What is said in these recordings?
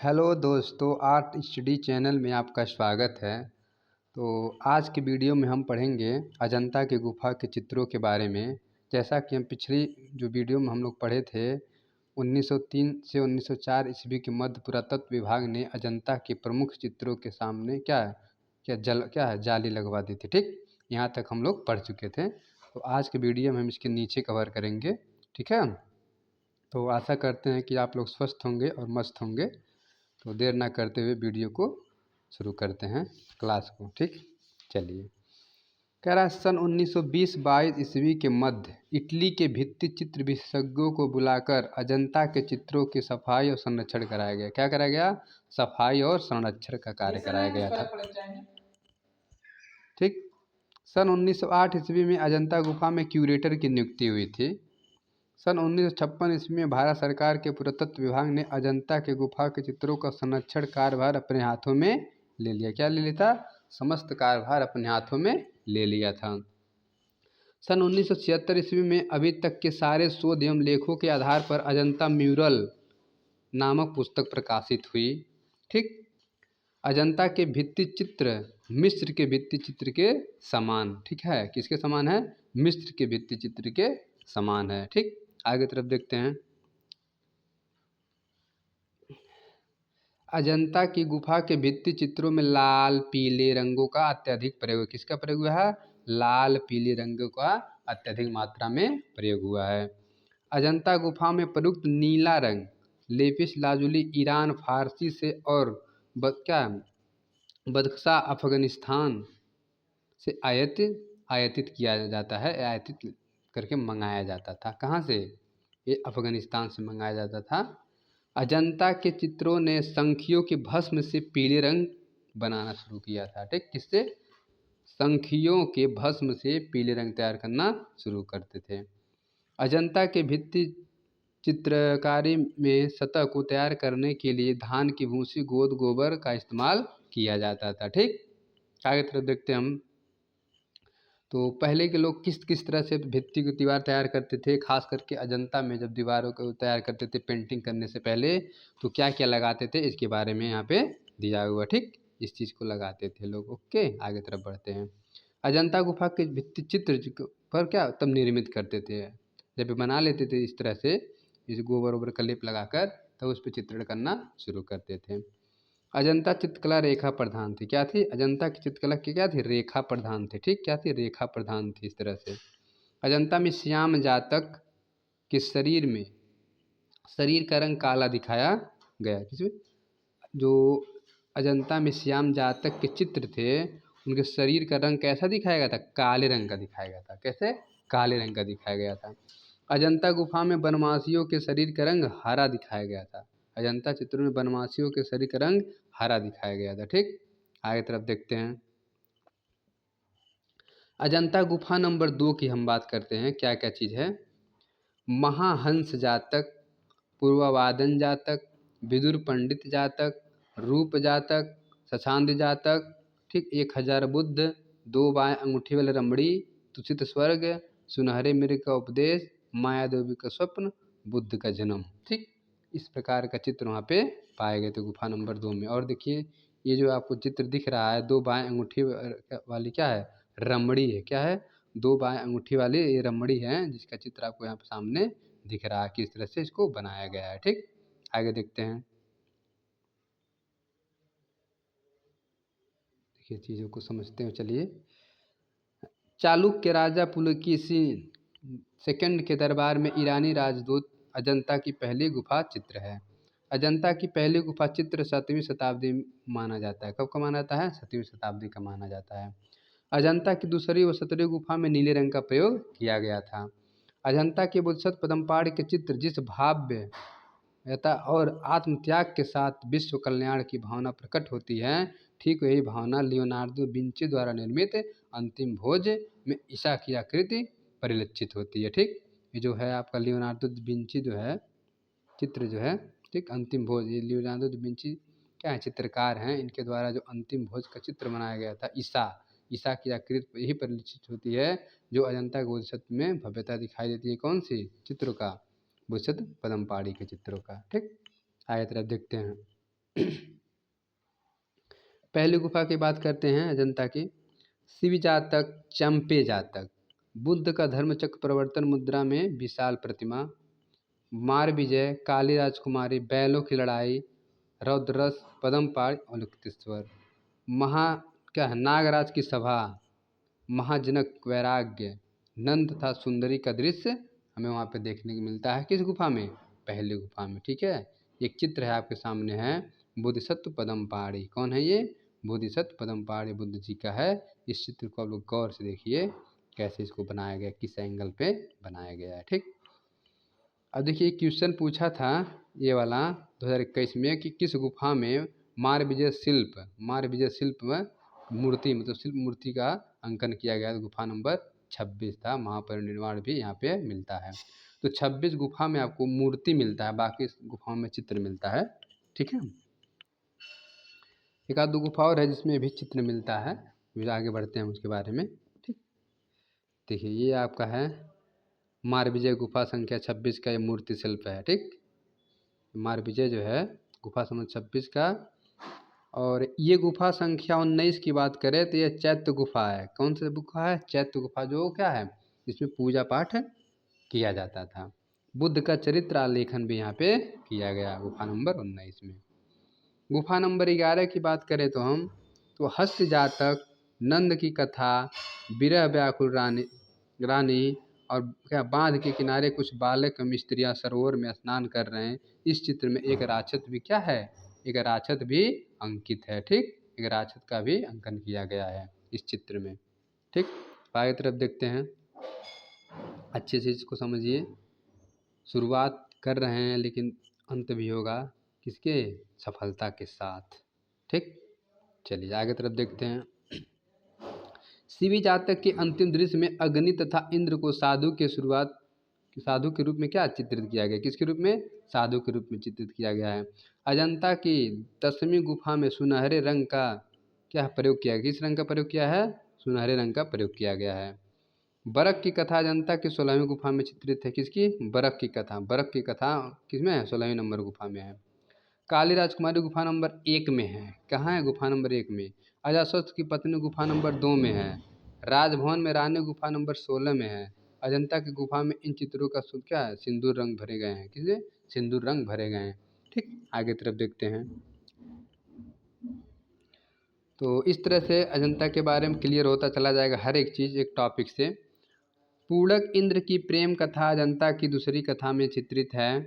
Hello दोस्तों, art study channel में आपका स्वागत है। तो आज की वीडियो में हम पढ़ेंगे अजंता की गुफा के चित्रों के बारे में। जैसा कि हम पिछली जो वीडियो में हम लोग पढ़े थे, 1903 से 1904 ईस्वी के मध्य पुरातत्व विभाग ने अजंता के प्रमुख चित्रों के सामने क्या है जाली लगवा दी थी। ठीक, यहाँ तक हम लोग पढ़ चुके थे। तो आज के वीडियो में हम इसके नीचे कवर करेंगे। ठीक है, तो आशा करते हैं कि आप लोग स्वस्थ होंगे और मस्त होंगे। तो देर ना करते हुए वीडियो को शुरू करते हैं, क्लास को। ठीक, चलिए। कह रहा है सन 1920-22 ईस्वी के मध्य इटली के भित्ति चित्र विशेषज्ञों को बुलाकर अजंता के चित्रों की सफाई और संरक्षण कराया गया। क्या कराया गया? सफाई और संरक्षण का कार्य कराया गया था। ठीक, सन 1908 ईस्वी में अजंता गुफा में क्यूरेटर की नियुक्ति हुई थी। सन 1956 ईस्वी में भारत सरकार के पुरातत्व विभाग ने अजंता के गुफा के चित्रों का संरक्षण कार्यभार अपने हाथों में ले लिया। क्या ले लिया था? समस्त कार्यभार अपने हाथों में ले लिया था। सन 1976 ईस्वी में अभी तक के सारे शोध एवं लेखों के आधार पर अजंता म्यूरल नामक पुस्तक प्रकाशित हुई। ठीक, अजंता के भित्ति चित्र मिस्र के भित्ति चित्र के समान, ठीक है, किसके समान है? मिस्र के भित्ति चित्र के समान है। ठीक, आगे तरफ देखते हैं। अजंता की गुफा के भित्ति चित्रों में लाल पीले रंगों का अत्यधिक प्रयोग, किसका प्रयोग हुआ है? लाल पीले रंगों का अत्यधिक मात्रा में प्रयोग हुआ है। अजंता गुफा में प्रयुक्त नीला रंग लेपिस लाजुली ईरान फारसी से और बदख्शा अफगानिस्तान से आयातित किया जाता है, आयातित करके मंगाया जाता था। कहाँ से? ये अफगानिस्तान से मंगाया जाता था। अजंता के चित्रों ने शंखियों के भस्म से पीले रंग बनाना शुरू किया था। ठीक, किससे? शंखियों के भस्म से पीले रंग तैयार करना शुरू करते थे। अजंता के भित्ति चित्रकारी में सतह को तैयार करने के लिए धान की भूसी गोबर का इस्तेमाल किया जाता था। ठीक, आगे तरफ देखते हैं हम। तो पहले के लोग किस किस तरह से भित्ति की दीवार तैयार करते थे, खास करके अजंता में जब दीवारों को तैयार करते थे पेंटिंग करने से पहले, तो क्या क्या लगाते थे इसके बारे में यहाँ पे दिया हुआ। ठीक, इस चीज़ को लगाते थे लोग। ओके, आगे तरफ बढ़ते हैं। अजंता गुफा के भित्ति चित्र पर क्या तब निर्मित करते थे, जब बना लेते थे इस तरह से, इस गोबर वोबर का लेप लगाकर, तब उस पर चित्रण करना शुरू करते थे। अजंता चित्रकला रेखा प्रधान थी। क्या थी? अजंता की चित्रकला की क्या थी? रेखा प्रधान थी। ठीक, क्या थी? रेखा प्रधान थी। इस तरह से अजंता में श्याम जातक के शरीर का रंग काला दिखाया गया। किसमें? जो अजंता में श्याम जातक के चित्र थे, उनके शरीर का रंग कैसा दिखाया गया था? काले रंग का दिखाया गया था। कैसे? काले रंग का दिखाया गया था। अजंता गुफा में बनवासियों के शरीर का रंग हरा दिखाया गया था। अजंता चित्रों में बनवासियों के शरीर का रंग हरा दिखाया गया था। ठीक, आगे तरफ देखते हैं। अजंता गुफा नंबर 2 की हम बात करते हैं। क्या क्या चीज़ है? महाहंस जातक, पूर्ववादन जातक, विदुर पंडित जातक, रूप जातक, सछांद जातक। ठीक, 1000 बुद्ध, 2 बाएं अंगूठी वाले रमणी, तुषित स्वर्ग, सुनहरे मृग का उपदेश, माया देवी का स्वप्न, बुद्ध का जन्म। ठीक, इस प्रकार का चित्र वहाँ पे पाए गए थे गुफा नंबर 2 में। और देखिए, ये जो आपको चित्र दिख रहा है, 2 बाएं अंगूठी वाली क्या है? रमणी है। क्या है? 2 बाएं अंगूठी वाली ये रमणी है, जिसका चित्र आपको यहाँ पे सामने दिख रहा है, किस तरह से इसको बनाया गया है। ठीक, आगे देखते हैं। देखिए, चीज़ों को समझते हैं। चलिए। चालुक्य राजा पुलकेशिन सेकंड के दरबार में ईरानी राजदूत अजंता की पहली गुफा चित्र है। अजंता की पहली गुफा चित्र 7वीं शताब्दी माना जाता है। कब का माना जाता है? 7वीं शताब्दी का माना जाता है। अजंता की दूसरी व 17वीं गुफा में नीले रंग का प्रयोग किया गया था। अजंता के बोधिसत्व पद्मपाड़ के चित्र जिस भाव्य यथा और आत्मत्याग के साथ विश्व कल्याण की भावना प्रकट होती है, ठीक वही भावना लियोनार्दो विंची द्वारा निर्मित अंतिम भोज में ईसा की आकृति परिलक्षित होती है। ठीक, ये जो है आपका लियोनार्दो विंची जो है चित्र जो है, ठीक, अंतिम भोज, ये लियोनार्दो विंची क्या है? चित्रकार हैं। इनके द्वारा जो अंतिम भोज का चित्र बनाया गया था, ईसा की आकृति यही परिलक्षित होती है, जो अजंता बोधिसत्व में भव्यता दिखाई देती है। कौन सी चित्रों का? बोधिसत्व पद्मपाड़ी के चित्रों का। ठीक, आगे तरफ देखते हैं। पहली गुफा की बात करते हैं अजंता की। शिव जातक, चंपे जातक, बुद्ध का धर्म चक्र प्रवर्तन मुद्रा में विशाल प्रतिमा, मार विजय, काली राजकुमारी, बैलों की लड़ाई, रौद्रस, पद्मपाड़ और लुप्तेश्वर, महा क्या है, नागराज की सभा, महाजनक वैराग्य, नंद तथा सुंदरी का दृश्य हमें वहाँ पे देखने को मिलता है। किस गुफा में? पहली गुफा में। ठीक है, एक चित्र है आपके सामने है, बोधिसत्व पद्मपाड़ी। कौन है ये? बोधिसत्व पद्मपाड़ी बुद्ध जी का है। इस चित्र को आप लोग गौर से देखिए कैसे इसको बनाया गया, किस एंगल पे बनाया गया है। ठीक, अब देखिए क्वेश्चन पूछा था ये वाला 2021 में कि किस गुफा में मार विजय शिल्प में मूर्ति मतलब शिल्प मूर्ति का अंकन किया गया। तो गुफा नंबर 26 था। महापरिनिर्वाण भी यहाँ पे मिलता है। तो 26 गुफा में आपको मूर्ति मिलता है, बाकी गुफाओं में चित्र मिलता है। ठीक है, एक आध दो गुफा और है जिसमें भी चित्र मिलता है, फिर आगे बढ़ते हैं उसके बारे में। ठीक, देखिए ये आपका है मार विजय गुफा संख्या 26 का ये मूर्ति शिल्प है। ठीक, मार विजय जो है गुफा संख्या 26 का। और ये गुफा संख्या 19 की बात करें तो ये चैत्य गुफा है। कौन सी गुफा है? चैत्य गुफा, जो क्या है इसमें पूजा पाठ किया जाता था। बुद्ध का चरित्र आलेखन भी यहाँ पे किया गया गुफा नंबर 19 में। गुफा नंबर 11 की बात करें तो हम तो हस्त जातक, नंद की कथा, विरह व्याकुल रानी और क्या बांध के किनारे कुछ बालक मिस्त्रियाँ सरोवर में स्नान कर रहे हैं। इस चित्र में एक राक्षस भी क्या है, एक राक्षस भी अंकित है। ठीक, एक राक्षस का भी अंकन किया गया है इस चित्र में। ठीक, आगे तरफ देखते हैं, अच्छे से इसको समझिए। शुरुआत कर रहे हैं लेकिन अंत भी होगा किसके? सफलता के साथ। ठीक, चलिए आगे तरफ देखते हैं। शिवी जातक के अंतिम दृश्य में अग्नि तथा इंद्र को साधु के रूप में क्या चित्रित किया गया? किसके रूप में? साधु के रूप में चित्रित किया गया है। अजंता की 10वीं गुफा में सुनहरे रंग का क्या प्रयोग किया गया? किस रंग का प्रयोग किया है? सुनहरे रंग का प्रयोग किया गया है। बरक की कथा अजंता की 16वीं गुफा में चित्रित है। किसकी? बरक की कथा। बरक की कथा किसमें है? 16वीं नंबर गुफा में है। काली राजकुमारी गुफा नंबर 1 में है। कहाँ है? गुफा नंबर 1 में। अजासुत की पत्नी गुफा नंबर 2 में है। राजभवन में रानी गुफा नंबर 16 में है। अजंता की गुफा में इन चित्रों का क्या है? सिंदूर रंग भरे गए हैं। किसे? सिंदूर रंग भरे गए हैं। ठीक, आगे तरफ देखते हैं। तो इस तरह से अजंता के बारे में क्लियर होता चला जाएगा हर एक चीज़ एक टॉपिक से। पूड़क इंद्र की प्रेम कथा अजंता की दूसरी कथा में चित्रित है।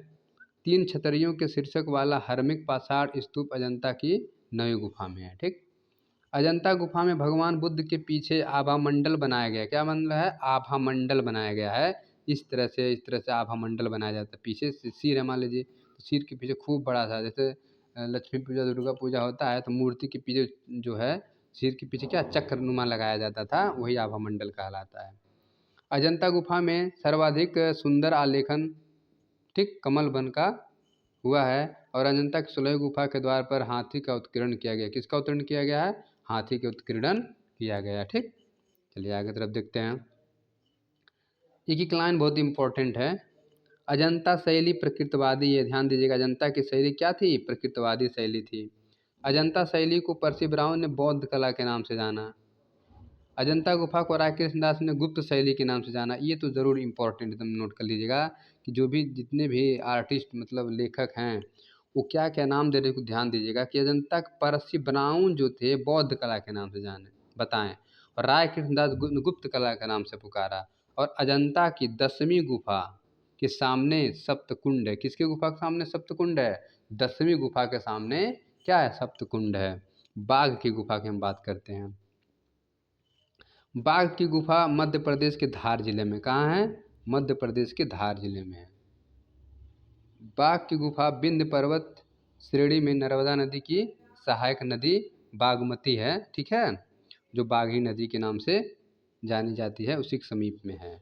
3 छतरियों के शीर्षक वाला हर्मिक पाषाण स्तूप अजंता की 9वीं गुफा में है। ठीक, अजंता गुफा में भगवान बुद्ध के पीछे आभा मंडल बनाया गया। क्या मंडल है? आभा मंडल बनाया गया है। इस तरह से आभा मंडल बनाया जाता है। पीछे से सिर है, मान लीजिए तो सिर के पीछे खूब बड़ा सा, जैसे लक्ष्मी पूजा दुर्गा पूजा होता है तो मूर्ति के पीछे जो है सिर के पीछे क्या चक्रनुमा लगाया जाता था, वही आभा मंडल कहलाता है। अजंता गुफा में सर्वाधिक सुंदर आलेखन ठीक कमल वन का हुआ है। और अजंता की 16वीं गुफा के द्वार पर हाथी का उत्कीर्ण किया गया। किसका उत्कीर्ण किया गया है? हाथी के उत्कीर्ण किया गया। ठीक, चलिए आगे तरफ देखते हैं। एक एक लाइन बहुत इंपॉर्टेंट है। अजंता शैली प्रकृतवादी, ये ध्यान दीजिएगा। अजंता की शैली क्या थी? प्रकृतवादी शैली थी। अजंता शैली को पर्सी ब्राउन ने बौद्ध कला के नाम से जाना। अजंता गुफा को राकेश दास ने गुप्त शैली के नाम से जाना। ये तो ज़रूर इंपॉर्टेंट एकदम नोट कर लीजिएगा कि जो भी जितने भी आर्टिस्ट मतलब लेखक हैं वो क्या क्या नाम दे रहे हैं, ध्यान दीजिएगा कि अजंता परसी ब्राउन जो थे बौद्ध कला के नाम से जाने बताएं, और राय कृष्णदास गुप्त कला के नाम से पुकारा। और अजंता की 10वीं गुफा के सामने सप्तकुंड है। किसकी गुफा के सामने सप्तकुंड है? 10वीं गुफा के सामने क्या है? सप्तकुंड है। बाघ की गुफा की हम बात करते हैं। बाघ की गुफा मध्य प्रदेश के धार जिले में। कहाँ है? मध्य प्रदेश के धार जिले में है। बाघ की गुफा विंध्य पर्वत श्रेणी में नर्मदा नदी की सहायक नदी बागमती है। ठीक है, जो बाघी नदी के नाम से जानी जाती है, उसी के समीप में है।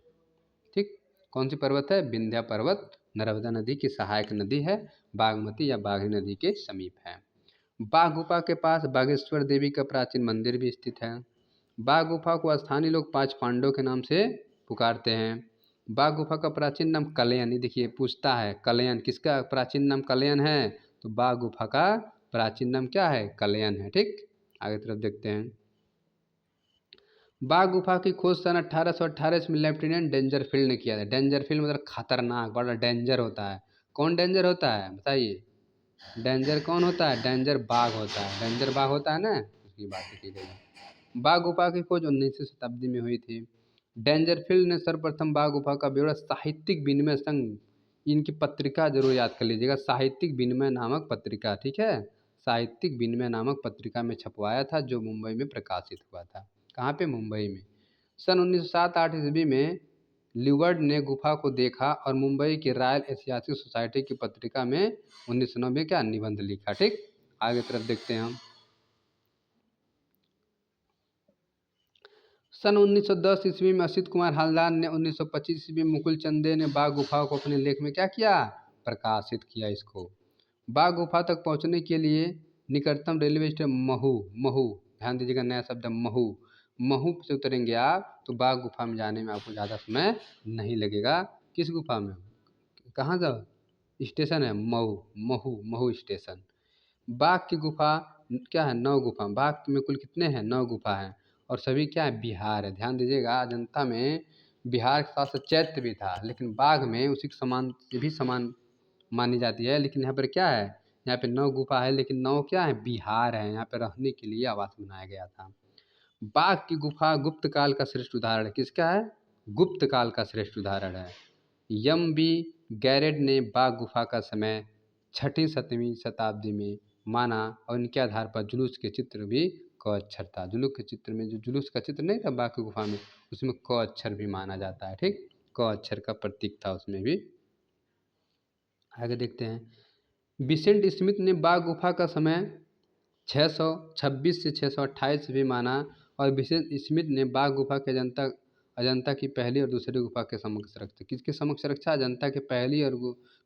ठीक, कौन सी पर्वत है? विंध्या पर्वत नर्मदा नदी की सहायक नदी है, बागमती या बाघी नदी के समीप है। बाघ गुफा के पास बागेश्वर देवी का प्राचीन मंदिर भी स्थित है। बाघ गुफा को स्थानीय लोग 5 पांडवों के नाम से पुकारते हैं। बाघ गुफा का प्राचीन नाम कलयन, देखिए पूछता है कलयन किसका प्राचीन नाम कलयन है? तो बाघ गुफा का प्राचीन नाम क्या है? कलयन है। ठीक, आगे तरफ देखते हैं। बाघ गुफा की खोज सन 1828 में लेफ्टिनेंट डेंजरफील्ड ने किया था। डेंजरफील्ड मतलब खतरनाक, बड़ा डेंजर होता है। कौन डेंजर होता है बताइए? डेंजर कौन होता है? डेंजर बाघ होता है। डेंजर बाघ होता है ना, उसकी बात की गई। बाघ गुफा की खोज 19वीं शताब्दी में हुई थी। डेंजरफील्ड ने सर्वप्रथम बाघ गुफा का ब्यौरा साहित्यिक विनिमय संघ, इनकी पत्रिका जरूर याद कर लीजिएगा, साहित्यिक विनिमय नामक पत्रिका, ठीक है, साहित्यिक विनिमय नामक पत्रिका में छपवाया था, जो मुंबई में प्रकाशित हुआ था। कहाँ पे? मुंबई में। सन 1907-8 ईस्वी में ल्यूवर्ड ने गुफा को देखा और मुंबई की रॉयल ऐतिहासिक सोसाइटी की पत्रिका में 1909 में क्या निबंध लिखा। ठीक, आगे तरफ देखते हैं हम। सन 1910 ईस्वी में असित कुमार हालदार ने 1925 ईस्वी में मुकुल चंदे ने बाघ गुफा को अपने लेख में क्या किया? प्रकाशित किया इसको। बाघ गुफा तक पहुंचने के लिए निकटतम रेलवे स्टेशन महू, महू ध्यान दीजिएगा, नया शब्द है महू। महू से उतरेंगे आप तो बाघ गुफा में जाने में आपको ज़्यादा समय नहीं लगेगा। किस गुफा में? कहाँ का स्टेशन है? महू, महू, महू स्टेशन। बाघ की गुफा क्या है? 9 गुफा। बाघ में कुल कितने हैं? 9 गुफा हैं, और सभी क्या है? बिहार है। ध्यान दीजिएगा, अजंता में बिहार के साथ साथ चैत्य भी था, लेकिन बाघ में उसी के समान से भी समान मानी जाती है। लेकिन यहाँ पर क्या है? यहाँ पे 9 गुफा है, लेकिन 9 क्या है? बिहार है। यहाँ पे रहने के लिए आवास बनाया गया था। बाघ की गुफा गुप्त काल का श्रेष्ठ उदाहरण है। किसका है? गुप्त काल का श्रेष्ठ उदाहरण है। यम बी गैरेड ने बाघ गुफा का समय 6वीं-7वीं शताब्दी में माना, और इनके आधार पर जुलूस के चित्र भी क अक्षर था। जुलूस के चित्र में जो जुलूस का चित्र नहीं था बाघ की गुफा में, उसमें क अक्षर भी माना जाता है। ठीक, क अक्षर का प्रतीक था उसमें भी। आगे देखते हैं। बिसेंट स्मिथ ने बाघ गुफा का समय 626 से 628 भी माना, और बिसेंट स्मिथ ने बाघ गुफा के अजंता की पहली और दूसरी गुफा के समक्ष रखा। किसके समक्ष रखा? अजंता के पहली और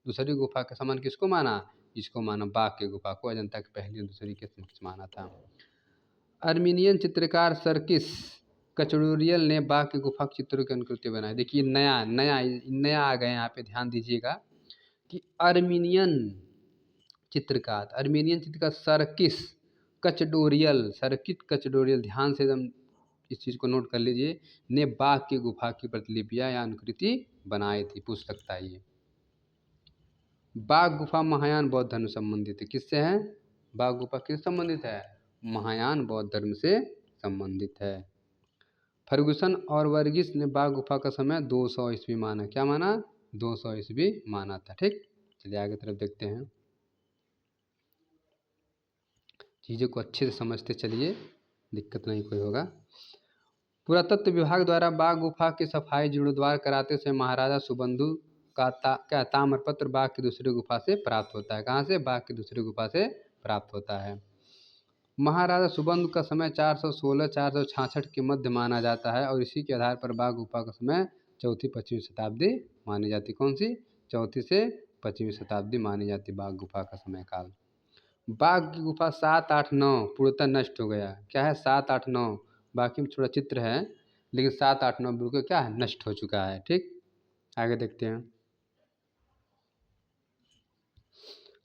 दूसरी गुफा के समान किसको माना? इसको माना, बाघ की गुफा को अजंता की पहली और दूसरी के समक्ष माना था। अर्मीनियन चित्रकार सर्किस कचडोरियल ने बाघ की गुफा के चित्रों की अनुकृति बनाई। देखिए नया नया नया आ गए यहाँ पे, ध्यान दीजिएगा कि अर्मीनियन चित्रकार सर्किस कचडोरियल, सर्किट कचडोरियल, ध्यान से एकदम इस चीज़ को नोट कर लीजिए, ने बाघ की गुफा की प्रतिलिपियाँ या अनुकृति बनाई थी। पूछ सकता है ये। बाघ गुफा महायान बौद्ध धर्म से संबंधित है। किससे है? बाघ गुफा किससे संबंधित है? महायान बौद्ध धर्म से संबंधित है। फर्गुसन और वर्गीस ने बाघ गुफा का समय 200 ईस्वी माना। क्या माना? 200 ईस्वी माना था। ठीक, चलिए आगे तरफ देखते हैं। चीज़ों को अच्छे से समझते चलिए, दिक्कत नहीं कोई होगा। पुरातत्व विभाग द्वारा बाघ गुफा की सफाई जीर्णोद्धार कराते समय महाराजा सुबंधु का क्या ताम्रपत्र बाघ की दूसरी गुफा से प्राप्त होता है। कहाँ से? बाघ की दूसरी गुफा से प्राप्त होता है। महाराजा सुबंधु का समय 416-466 के मध्य माना जाता है, और इसी के आधार पर बाघ गुफा का समय 4वीं-5वीं शताब्दी मानी जाती। कौन सी? 4वीं से 5वीं शताब्दी मानी जाती बाघ गुफा का समय काल। बाघ की गुफा 7, 8, 9 पूर्णतः नष्ट हो गया। क्या है? 7, 8, 9, बाकी में थोड़ा चित्र है, लेकिन 7, 8, 9 बिल्कुल क्या है? नष्ट हो चुका है। ठीक, आगे देखते हैं।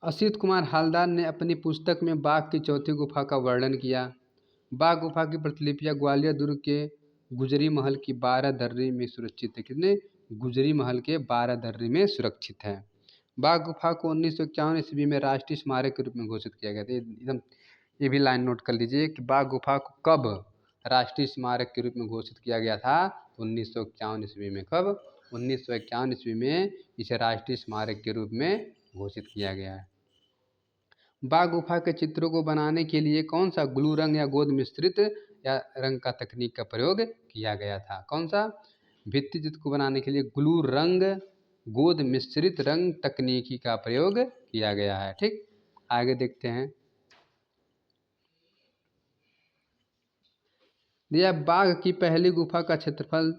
असित कुमार हालदार ने अपनी पुस्तक में बाघ की चौथी गुफा का वर्णन किया। बाघ गुफा की प्रतिलिपियाँ ग्वालियर दुर्ग के गुजरी महल की 12 दर्री में सुरक्षित है। कितने? गुजरी महल के 12 दर्री में सुरक्षित है। बाघ गुफा को 1951 ईस्वी में राष्ट्रीय स्मारक के रूप में घोषित किया गया था। एकदम ये भी लाइन नोट कर लीजिए कि बाघ गुफा को कब राष्ट्रीय स्मारक के रूप में घोषित किया गया था? 1951 ईस्वी में। कब? 1951 ईस्वी में इसे राष्ट्रीय स्मारक के रूप में घोषित किया गया है। बाघ गुफा के चित्रों को बनाने के लिए कौन सा ग्लू रंग या गोंद मिश्रित या रंग का तकनीक का प्रयोग किया गया था? कौन सा? भित्ति चित्र को बनाने के लिए ग्लू रंग गोंद मिश्रित रंग तकनीकी का प्रयोग किया गया है। ठीक, आगे देखते हैं। यह बाघ की पहली गुफा का क्षेत्रफल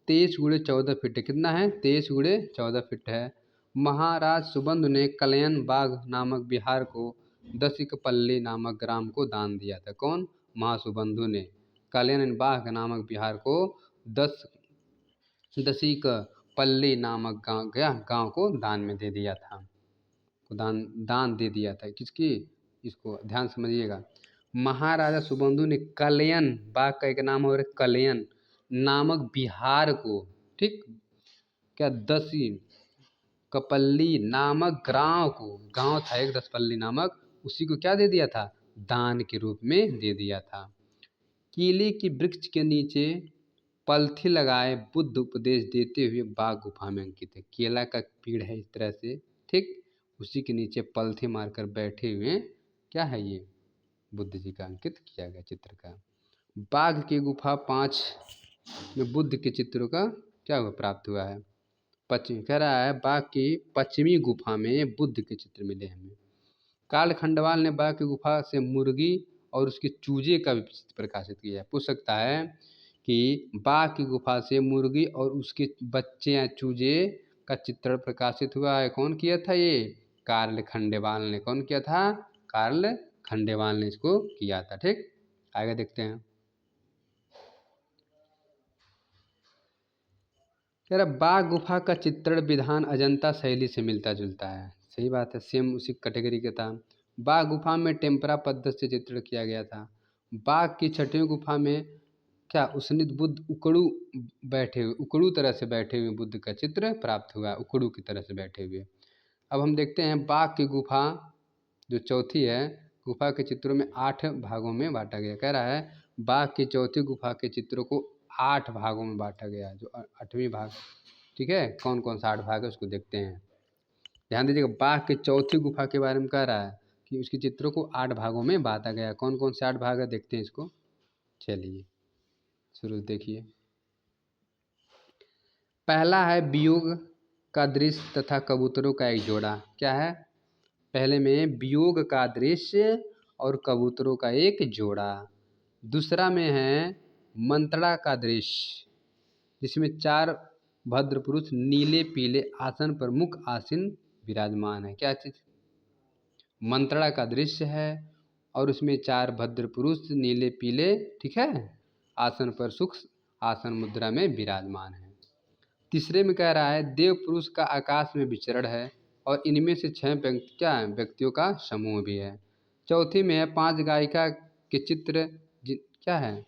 23 × 14 फीट है। कितना है? 23 × 14 फीट है। महाराज सुबंधु ने कलयन बाघ नामक बिहार को दसिकपल्ली नामक ग्राम को दान दिया था। कौन? महासुबंधु ने कलयन बाघ नामक बिहार को दसिकपल्ली नामक गांव को दान में दे दिया था। दान दे दिया था। किसकी? इसको ध्यान समझिएगा। महाराजा सुबंधु ने कलयन, बाघ का एक नाम और कलयन नामक बिहार को, ठीक, क्या दसी कपल्ली नामक गांव था एक दसपल्ली नामक, उसी को क्या दे दिया था, दान के रूप में दे दिया था। केले के वृक्ष के नीचे पलथी लगाए बुद्ध उपदेश देते हुए बाघ गुफा में अंकित है। केला का पेड़ है इस तरह से, ठीक, उसी के नीचे पलथी मारकर बैठे हुए क्या है ये, बुद्ध जी का अंकित किया गया चित्र का। बाघ की गुफा 5 में बुद्ध के चित्रों का क्या हुआ, प्राप्त हुआ है। पश्चिम कह रहा है बाघ की पश्चिमी गुफा में बुद्ध के चित्र मिले हमें। कार्ल खंडवाल ने बाघ की गुफा से मुर्गी और उसके चूजे का भी चित्र प्रकाशित किया है। पूछ सकता है कि बाघ की गुफा से मुर्गी और उसके बच्चे या चूजे का चित्रण प्रकाशित हुआ है, कौन किया था ये, कार्ल खंडेवाल ने। कौन किया था, कार्ल खंडेवाल ने इसको किया था। ठीक, आगे देखते हैं। कह रहा बाघ गुफा का चित्रण विधान अजंता शैली से मिलता जुलता है। सही बात है, सेम उसी कैटेगरी का था। बाघ गुफा में टेम्परा पद्धति से चित्रण किया गया था। बाघ की छठवीं गुफा में क्या उसनित बुद्ध उकड़ू तरह से बैठे हुए बुद्ध का चित्र प्राप्त हुआ, उकड़ू की तरह से बैठे हुए। अब हम देखते हैं बाघ की गुफा जो चौथी है, गुफा के चित्रों में 8 भागों में बांटा गया। कह रहा है बाघ की चौथी गुफा के चित्रों को 8 भागों में बांटा गया, जो 8वीं भाग, ठीक है, कौन कौन सा 8 भाग है उसको देखते हैं। ध्यान दीजिएगा, बाघ की चौथी गुफा के बारे में कह रहा है कि उसके चित्रों को 8 भागों में बांटा गया। कौन कौन से 8 भाग है देखते हैं इसको। चलिए शुरू देखिए। पहला है वियोग का दृश्य तथा कबूतरों का एक जोड़ा। क्या है, पहले में वियोग का दृश्य और कबूतरों का एक जोड़ा। दूसरा में है मंत्रणा का दृश्य, जिसमें 4 भद्र पुरुष नीले पीले आसन पर मुख आसीन विराजमान है। क्या चीज, मंत्रणा का दृश्य है और उसमें 4 भद्र पुरुष नीले पीले, ठीक है, आसन पर सुख आसन मुद्रा में विराजमान है। तीसरे में कह रहा है देव पुरुष का आकाश में विचरण है और इनमें से 6 व्यक्तियों का समूह भी है। चौथी में है 5 गायिका के चित्र क्या है,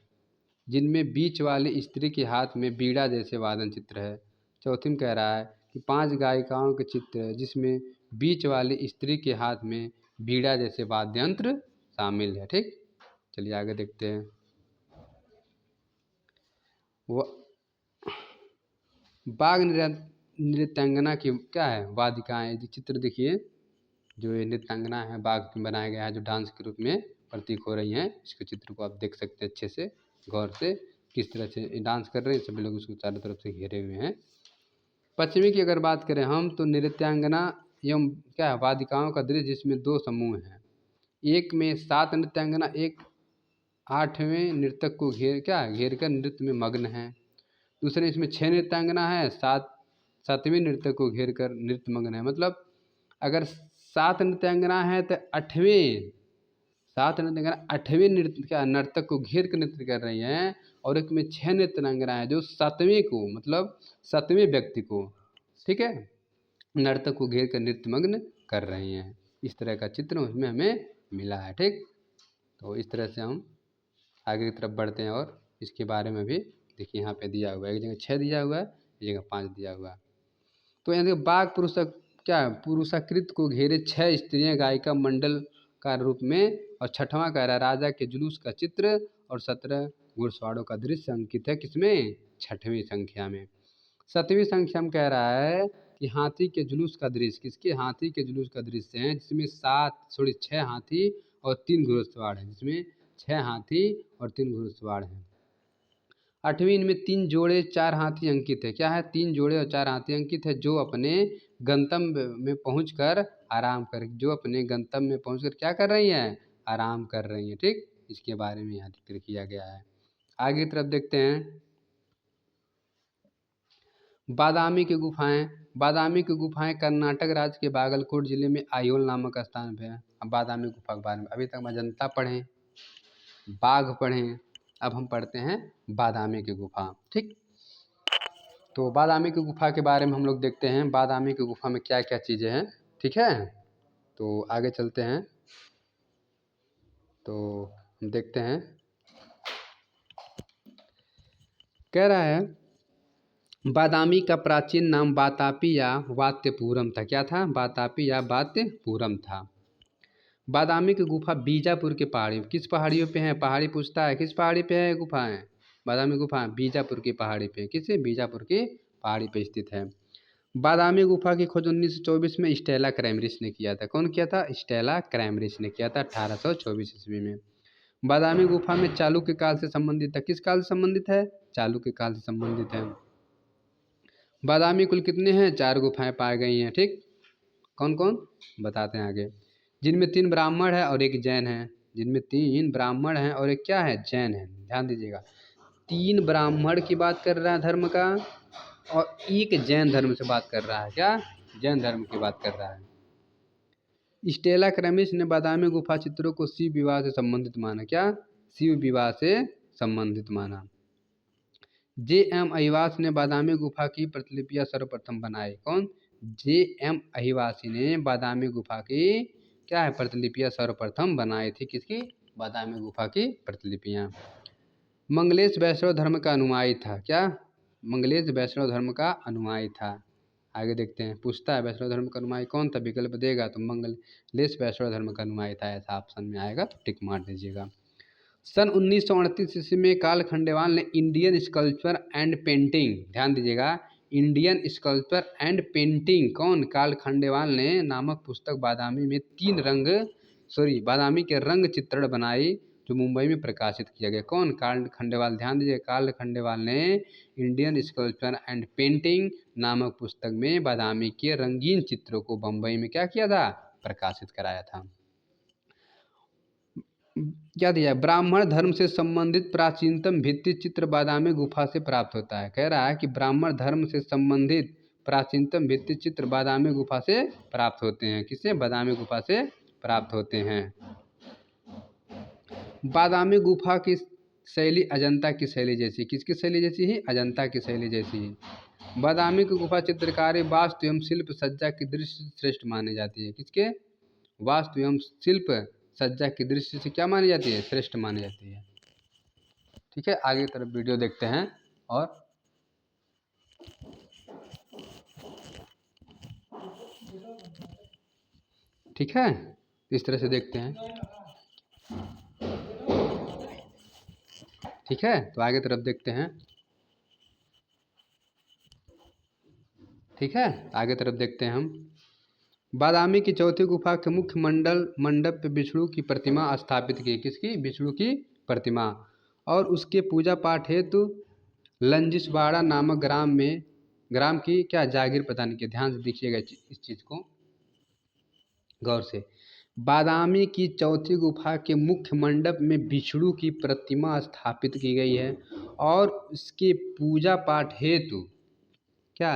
जिनमें बीच वाली स्त्री के हाथ में बीड़ा जैसे वादन चित्र है। चौथी में कह रहा है कि 5 गायिकाओं के चित्र है जिसमें बीच वाली स्त्री के हाथ में बीड़ा जैसे वाद्य यंत्र शामिल है। ठीक, चलिए आगे देखते हैं। बाघ नृत्यांगना की क्या है, वादिकाएं, चित्र देखिए, जो ये नृत्यांगना है बाघ बनाया गया है, जो डांस के रूप में प्रतीक हो रही हैं। इसके चित्र को आप देख सकते हैं अच्छे से गौर से, किस तरह से डांस कर रहे हैं, सभी लोग उसको चारों तरफ से घेरे हुए हैं। पश्चिमी की अगर बात करें हम तो नृत्यांगना एवं क्या है वादिकाओं का दृश्य, जिसमें 2 समूह हैं। एक में 7 नृत्यांगना एक 8वें नृतक को घेर कर नृत्य में मग्न है। दूसरे इसमें 6 नृत्यांगना है, 7वें नृतक को घेर कर नृत्य मग्न है। मतलब अगर 7 नृत्यांगना है तो 8वें नर्तक को घेर कर नृत्य कर रही हैं, और एक में 6 नृत्यांगना है जो 7वें को, मतलब 7वें व्यक्ति को, ठीक है, नर्तक को घेर कर नृत्य मग्न कर रही हैं। इस तरह का चित्र उसमें हमें मिला है। ठीक, तो इस तरह से हम आगे की तरफ बढ़ते हैं और इसके बारे में भी देखिए, यहाँ पे दिया हुआ है, एक जगह 6 दिया हुआ है, एक जगह 5 दिया हुआ है। तो यहाँ देखिए बाघ पुरुषाकृत को घेरे 6 स्त्रियां गायिका मंडल का रूप में, और 6वां कह रहा है राजा के जुलूस का चित्र और 17 घुड़सवारों का दृश्य अंकित है। किसमें, 6वीं संख्या में। 7वीं संख्या में कह रहा है कि हाथी के जुलूस का दृश्य, किसके, हाथी के जुलूस का दृश्य है, जिसमें 6 हाथी और 3 घुड़सवार हैं, जिसमें 6 हाथी और 3 घुड़सवार हैं। 8वीं इनमें 3 जोड़े 4 हाथी अंकित है। क्या है, 3 जोड़े और 4 हाथी अंकित है, जो अपने गंतव्य में पहुंचकर क्या कर रही हैं, आराम कर रही हैं। ठीक, इसके बारे में यहाँ जिक्र किया गया है। आगे की तरफ देखते हैं। बादामी की गुफाएं कर्नाटक राज्य के बागलकोट जिले में आयोल नामक स्थान पे है। अब बादामी गुफा के बारे में अभी तक अजंता पढ़े, बाघ पढ़ें, अब हम पढ़ते हैं बादामी की गुफा। ठीक, तो बादामी की गुफा के बारे में हम लोग देखते हैं, बादामी की गुफा में क्या क्या चीज़ें हैं। ठीक है, तो आगे चलते हैं। तो हम देखते हैं, कह रहा है बादामी का प्राचीन नाम वातापी या वात्यपुरम था। क्या था? वातापी या वात्यपुरम था। बादामी की गुफा बीजापुर के पहाड़ी, किस पहाड़ियों पे है? पहाड़ी पूछता है, किस पहाड़ी पे है गुफा है? बादामी गुफा बीजापुर की पहाड़ी पे, किस बीजापुर की पहाड़ी पे स्थित है। बादामी गुफा की खोज 1924 में स्टेला क्रैमरिस ने किया था। कौन किया था? स्टेला क्रैमरिस ने किया था 1824 ईस्वी में। बादामी गुफा में चालुक्य काल से संबंधित है। किस काल से संबंधित है? चालुक्य काल से संबंधित है। बादामी कुल कितने हैं? 4 गुफाएं पाई गई हैं। ठीक, कौन कौन बताते हैं आगे। जिनमें 3 ब्राह्मण है और एक जैन है। जिनमें 3 ब्राह्मण हैं और एक क्या है? जैन है। ध्यान दीजिएगा, 3 ब्राह्मण की बात कर रहा है धर्म का, और एक जैन धर्म से बात कर रहा है। क्या? जैन धर्म की बात कर रहा है। स्टेला क्रैमिस ने बादामी गुफा चित्रों को शिव विवाह से संबंधित माना। क्या? शिव विवाह से संबंधित माना। जे.एम. अहिवास ने बादामी गुफा की प्रतिलिपियां सर्वप्रथम बनाई। कौन? जे.एम. अहिवासी ने बादामी गुफा की क्या है? प्रतिलिपियां सर्वप्रथम बनाई थी। किसकी? बादामी गुफा की प्रतिलिपियां। मंगलेश वैष्णव धर्म का अनुयायी था। क्या? मंगलेश वैष्णव धर्म का अनुयायी था। आगे देखते हैं, पूछता है वैष्णव धर्म का अनुयायी कौन था? विकल्प देगा तो मंगलेश वैष्णव धर्म का अनुयायी था, ऐसा ऑप्शन में आएगा, तो टिक मार दीजिएगा। सन 1938 ईस्वी में काल खंडेवाल ने इंडियन स्कल्पचर एंड पेंटिंग, ध्यान दीजिएगा, इंडियन स्कल्पचर एंड पेंटिंग, कौन? काल खंडेवाल ने नामक पुस्तक बादामी में बादामी के रंग चित्रण बनाई, जो मुंबई में प्रकाशित किया गया। कौन? काल खंडेवाल। ध्यान दीजिए, काल खंडेवाल ने इंडियन स्कल्पचर एंड पेंटिंग नामक पुस्तक में बादामी के रंगीन चित्रों को बम्बई में क्या किया था? प्रकाशित कराया था। क्या दिया? ब्राह्मण धर्म से संबंधित प्राचीनतम भित्ति चित्र बादामी गुफा से प्राप्त होता है। कह रहा है कि ब्राह्मण धर्म से संबंधित प्राचीनतम भित्ति चित्र बादामी गुफा से प्राप्त होते हैं। किससे? बादामी गुफा से प्राप्त होते हैं। बादामी गुफा की शैली अजंता की शैली जैसी। किसकी शैली जैसी है? अजंता की शैली जैसी है। बादामी की गुफा चित्रकारी वास्तु एवं शिल्प सज्जा की दृष्टि से श्रेष्ठ मानी जाती है। किसके? वास्तु एवं शिल्प सज्जा की दृष्टि से क्या मानी जाती है? श्रेष्ठ मानी जाती है। ठीक है, आगे तरफ वीडियो देखते हैं और ठीक है, इस तरह से देखते हैं। ठीक है, तो आगे तरफ देखते हैं। ठीक है, आगे तरफ देखते हैं हम। बादामी की चौथी गुफा के मुख्य मंडप पे विष्णु की प्रतिमा स्थापित की। किसकी? विष्णु की प्रतिमा। और उसके पूजा पाठ हेतु लंजिसवाड़ा नामक ग्राम की क्या जागीर प्रदान की। ध्यान से देखिएगा इस चीज़ को गौर से। बादामी की चौथी गुफा के मुख्य मंडप में विष्णु की प्रतिमा स्थापित की गई है और उसके पूजा पाठ हेतु क्या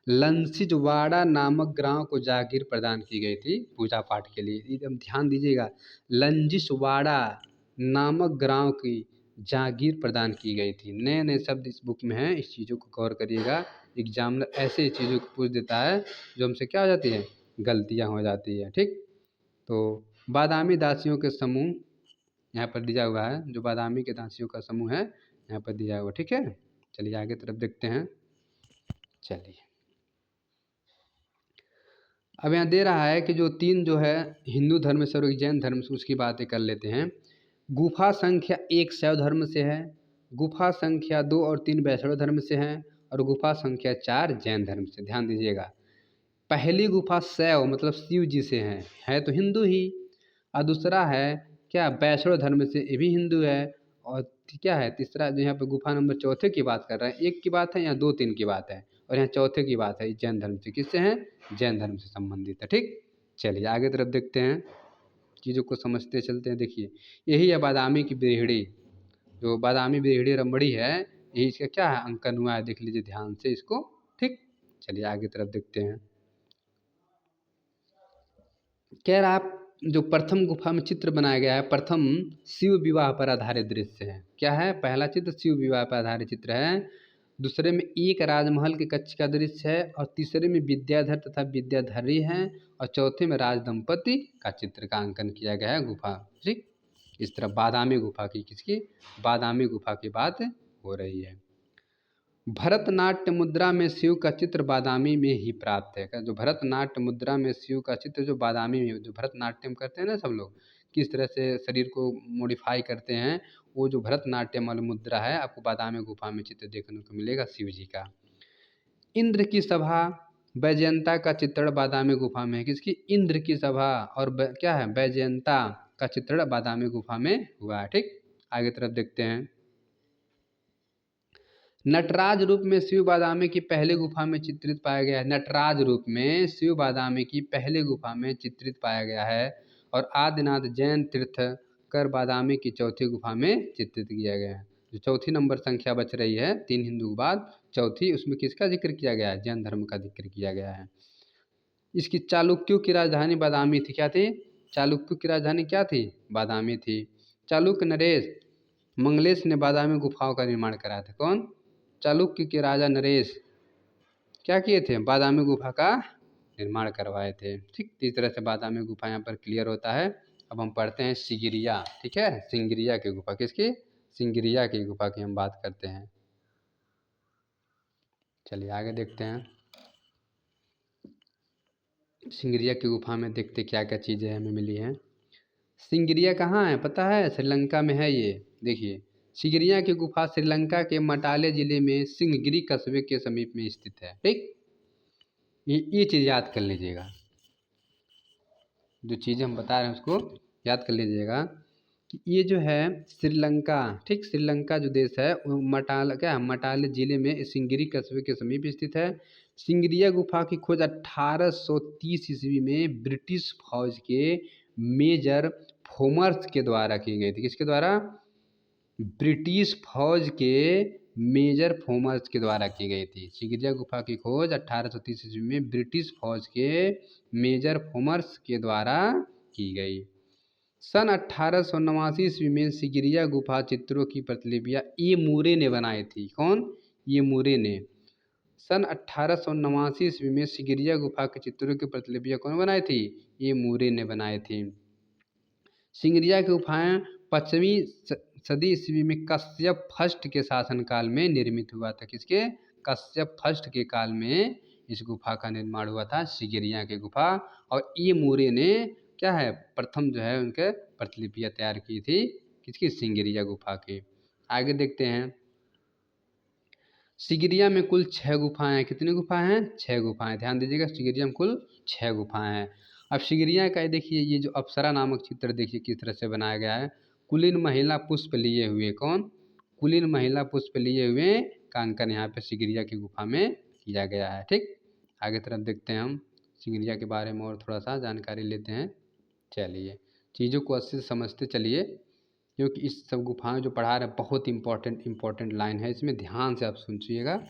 लंसिजवाड़ा नामक ग्राम को जागीर प्रदान की गई थी पूजा पाठ के लिए। एकदम ध्यान दीजिएगा, लंजिसवाड़ा नामक ग्राम की जागीर प्रदान की गई थी। नए नए शब्द इस बुक में हैं, इस चीज़ों को गौर करिएगा। एग्जामिनर ऐसे चीज़ों को पूछ देता है जो हमसे क्या हो जाती है? गलतियाँ हो जाती है। ठीक, तो बादामी दासियों के समूह यहाँ पर दिया हुआ है, जो बादामी के दासियों का समूह है यहाँ पर दिया हुआ। ठीक है, चलिए आगे तरफ देखते हैं। चलिए, अब यहाँ दे रहा है कि जो 3 जो है हिंदू धर्म से और एक जैन धर्म से, उसकी बातें कर लेते हैं। गुफा संख्या 1 शैव धर्म से है, गुफा संख्या 2 और 3 वैष्णव धर्म से है, और गुफा संख्या 4 जैन धर्म से। ध्यान दीजिएगा, पहली गुफा शैव मतलब शिव जी से है तो हिंदू ही, और दूसरा है क्या? वैष्णव धर्म से, ये भी हिंदू है। और क्या है तीसरा जो यहाँ पे गुफा नंबर चौथे की बात कर रहे हैं, एक की बात है यहाँ 2 3 की बात है, और यहाँ चौथे की बात है जैन धर्म से। किससे है? जैन धर्म से संबंधित है। ठीक, चलिए आगे तरफ देखते हैं, चीज़ों को समझते चलते हैं। देखिए, यही है बादामी की बिरहड़ी, जो बादामी बिरहड़ी रमड़ी है, यही इसका क्या है? अंकन हुआ है। देख लीजिए ध्यान से इसको। ठीक, चलिए आगे तरफ देखते हैं। कह रहा आप जो प्रथम गुफा में चित्र बनाया गया है, प्रथम शिव विवाह पर आधारित दृश्य है। क्या है? पहला चित्र शिव विवाह पर आधारित चित्र है, दूसरे में एक राजमहल के कक्ष का दृश्य है, और तीसरे में विद्याधर तथा विद्याधरी हैं, और चौथे में राज दंपति का चित्र का अंकन किया गया है गुफा। ठीक, इस तरह बादामी गुफा की, किसकी, बादामी गुफा की बात हो रही है। भरतनाट्य मुद्रा में शिव का चित्र बादामी में ही प्राप्त है। जो भरतनाट्य मुद्रा में शिव का चित्र जो बादामी में, जो भरतनाट्यम करते हैं ना सब लोग, किस तरह से शरीर को मॉडिफाई करते हैं, वो जो भरतनाट्यम वाली मुद्रा है आपको बादामी गुफा में चित्र देखने को मिलेगा शिव जी का। इंद्र की सभा वैजयंता का चित्रण बादामी गुफा में है। किसकी, इंद्र की सभा और क्या है, वैजयंता का चित्रण बादामी गुफा में हुआ है। ठीक, आगे तरफ देखते हैं। नटराज रूप में शिव बादामी की पहले गुफा में चित्रित पाया गया है। नटराज रूप में शिव बादामी की पहले गुफा में चित्रित पाया गया है और आदिनाथ जैन तीर्थकर बादामी की चौथी गुफा में चित्रित किया गया है। जो चौथी नंबर संख्या बच रही है 3 हिंदू के बाद चौथी, उसमें किसका जिक्र किया गया है, जैन धर्म का जिक्र किया गया है। इसकी चालुक्यों की राजधानी बादामी थी। क्या थी, चालुक्यों की राजधानी क्या थी, बादामी थी। चालुक्य नरेश मंगलेश ने बादामी गुफाओं का निर्माण कराया था। कौन, चालुक्य के राजा नरेश क्या किए थे, बादामी गुफा का निर्माण करवाए थे। ठीक, इस तरह से बादामी गुफा यहाँ पर क्लियर होता है। अब हम पढ़ते हैं सिगिरिया। ठीक है, सिंगरिया की गुफा, किसकी, सिंगरिया की गुफा की हम बात करते हैं। चलिए आगे देखते हैं। सिंगरिया की गुफा में देखते क्या क्या चीज़ें हमें मिली हैं। सिंगरिया कहाँ है पता है, श्रीलंका में है ये। देखिए, सिंगरिया की गुफा श्रीलंका के मटाले जिले में सिंहगिरी कस्बे के समीप में स्थित है। ठीक, ये चीज़ याद कर लीजिएगा, जो चीज़ें हम बता रहे हैं उसको याद कर लीजिएगा कि ये जो है श्रीलंका, ठीक, श्रीलंका जो देश है वो मटाले जिले में सिंहगिरी कस्बे के समीप स्थित है। सिंगरिया गुफा की खोज 1830 ईस्वी में ब्रिटिश फौज के मेजर फोमर्स के द्वारा की गई थी। किसके द्वारा, ब्रिटिश फौज के मेजर फोमर्स के द्वारा की गई थी। सिंगरिया गुफा की खोज 1830 ईस्वी में ब्रिटिश फौज के मेजर फोमर्स के द्वारा की गई। सन 1889 ईस्वी में सिंगरिया गुफा चित्रों की प्रतिलिपियां ए मूरे ने बनाई थी। कौन, ये मूरे ने। सन 1889 ईस्वी में सिंगरिया गुफा के चित्रों की प्रतिलिपियां कौन बनाई थी, ये मूरे ने बनाई थी। सिंगरिया की गुफाएं 5वीं सदी ईस्वी में कश्यप फर्स्ट के शासनकाल में निर्मित हुआ था। किसके, कश्यप फर्स्ट के काल में इस गुफा का निर्माण हुआ था, सिंगरिया की गुफा। और ये मूरे ने क्या है, प्रथम जो है उनके प्रतिलिपियां तैयार की थी, किसकी, सिंगरिया गुफा की। आगे देखते हैं। सिंगरिया में कुल 6 गुफाएं हैं। कितनी गुफाएं हैं, 6 गुफाएं। ध्यान दीजिएगा, सिंगरिया में कुल 6 गुफाएं हैं। अब सिंगरिया का देखिए, ये जो अप्सरा नामक चित्र देखिए किस तरह से बनाया गया है। कुलीन महिला पुष्प लिए हुए, कौन, कुलीन महिला पुष्प लिए हुए का अंकन यहाँ पे सिंगरिया की गुफा में किया गया है। ठीक, आगे तरफ देखते हैं हम सिंगरिया के बारे में और थोड़ा सा जानकारी लेते हैं। चलिए, चीज़ों को अच्छे से समझते चलिए, क्योंकि इस सब गुफाएं जो पढ़ा रहे हैं बहुत इंपॉर्टेंट लाइन है, इसमें ध्यान से आप सुनिएगा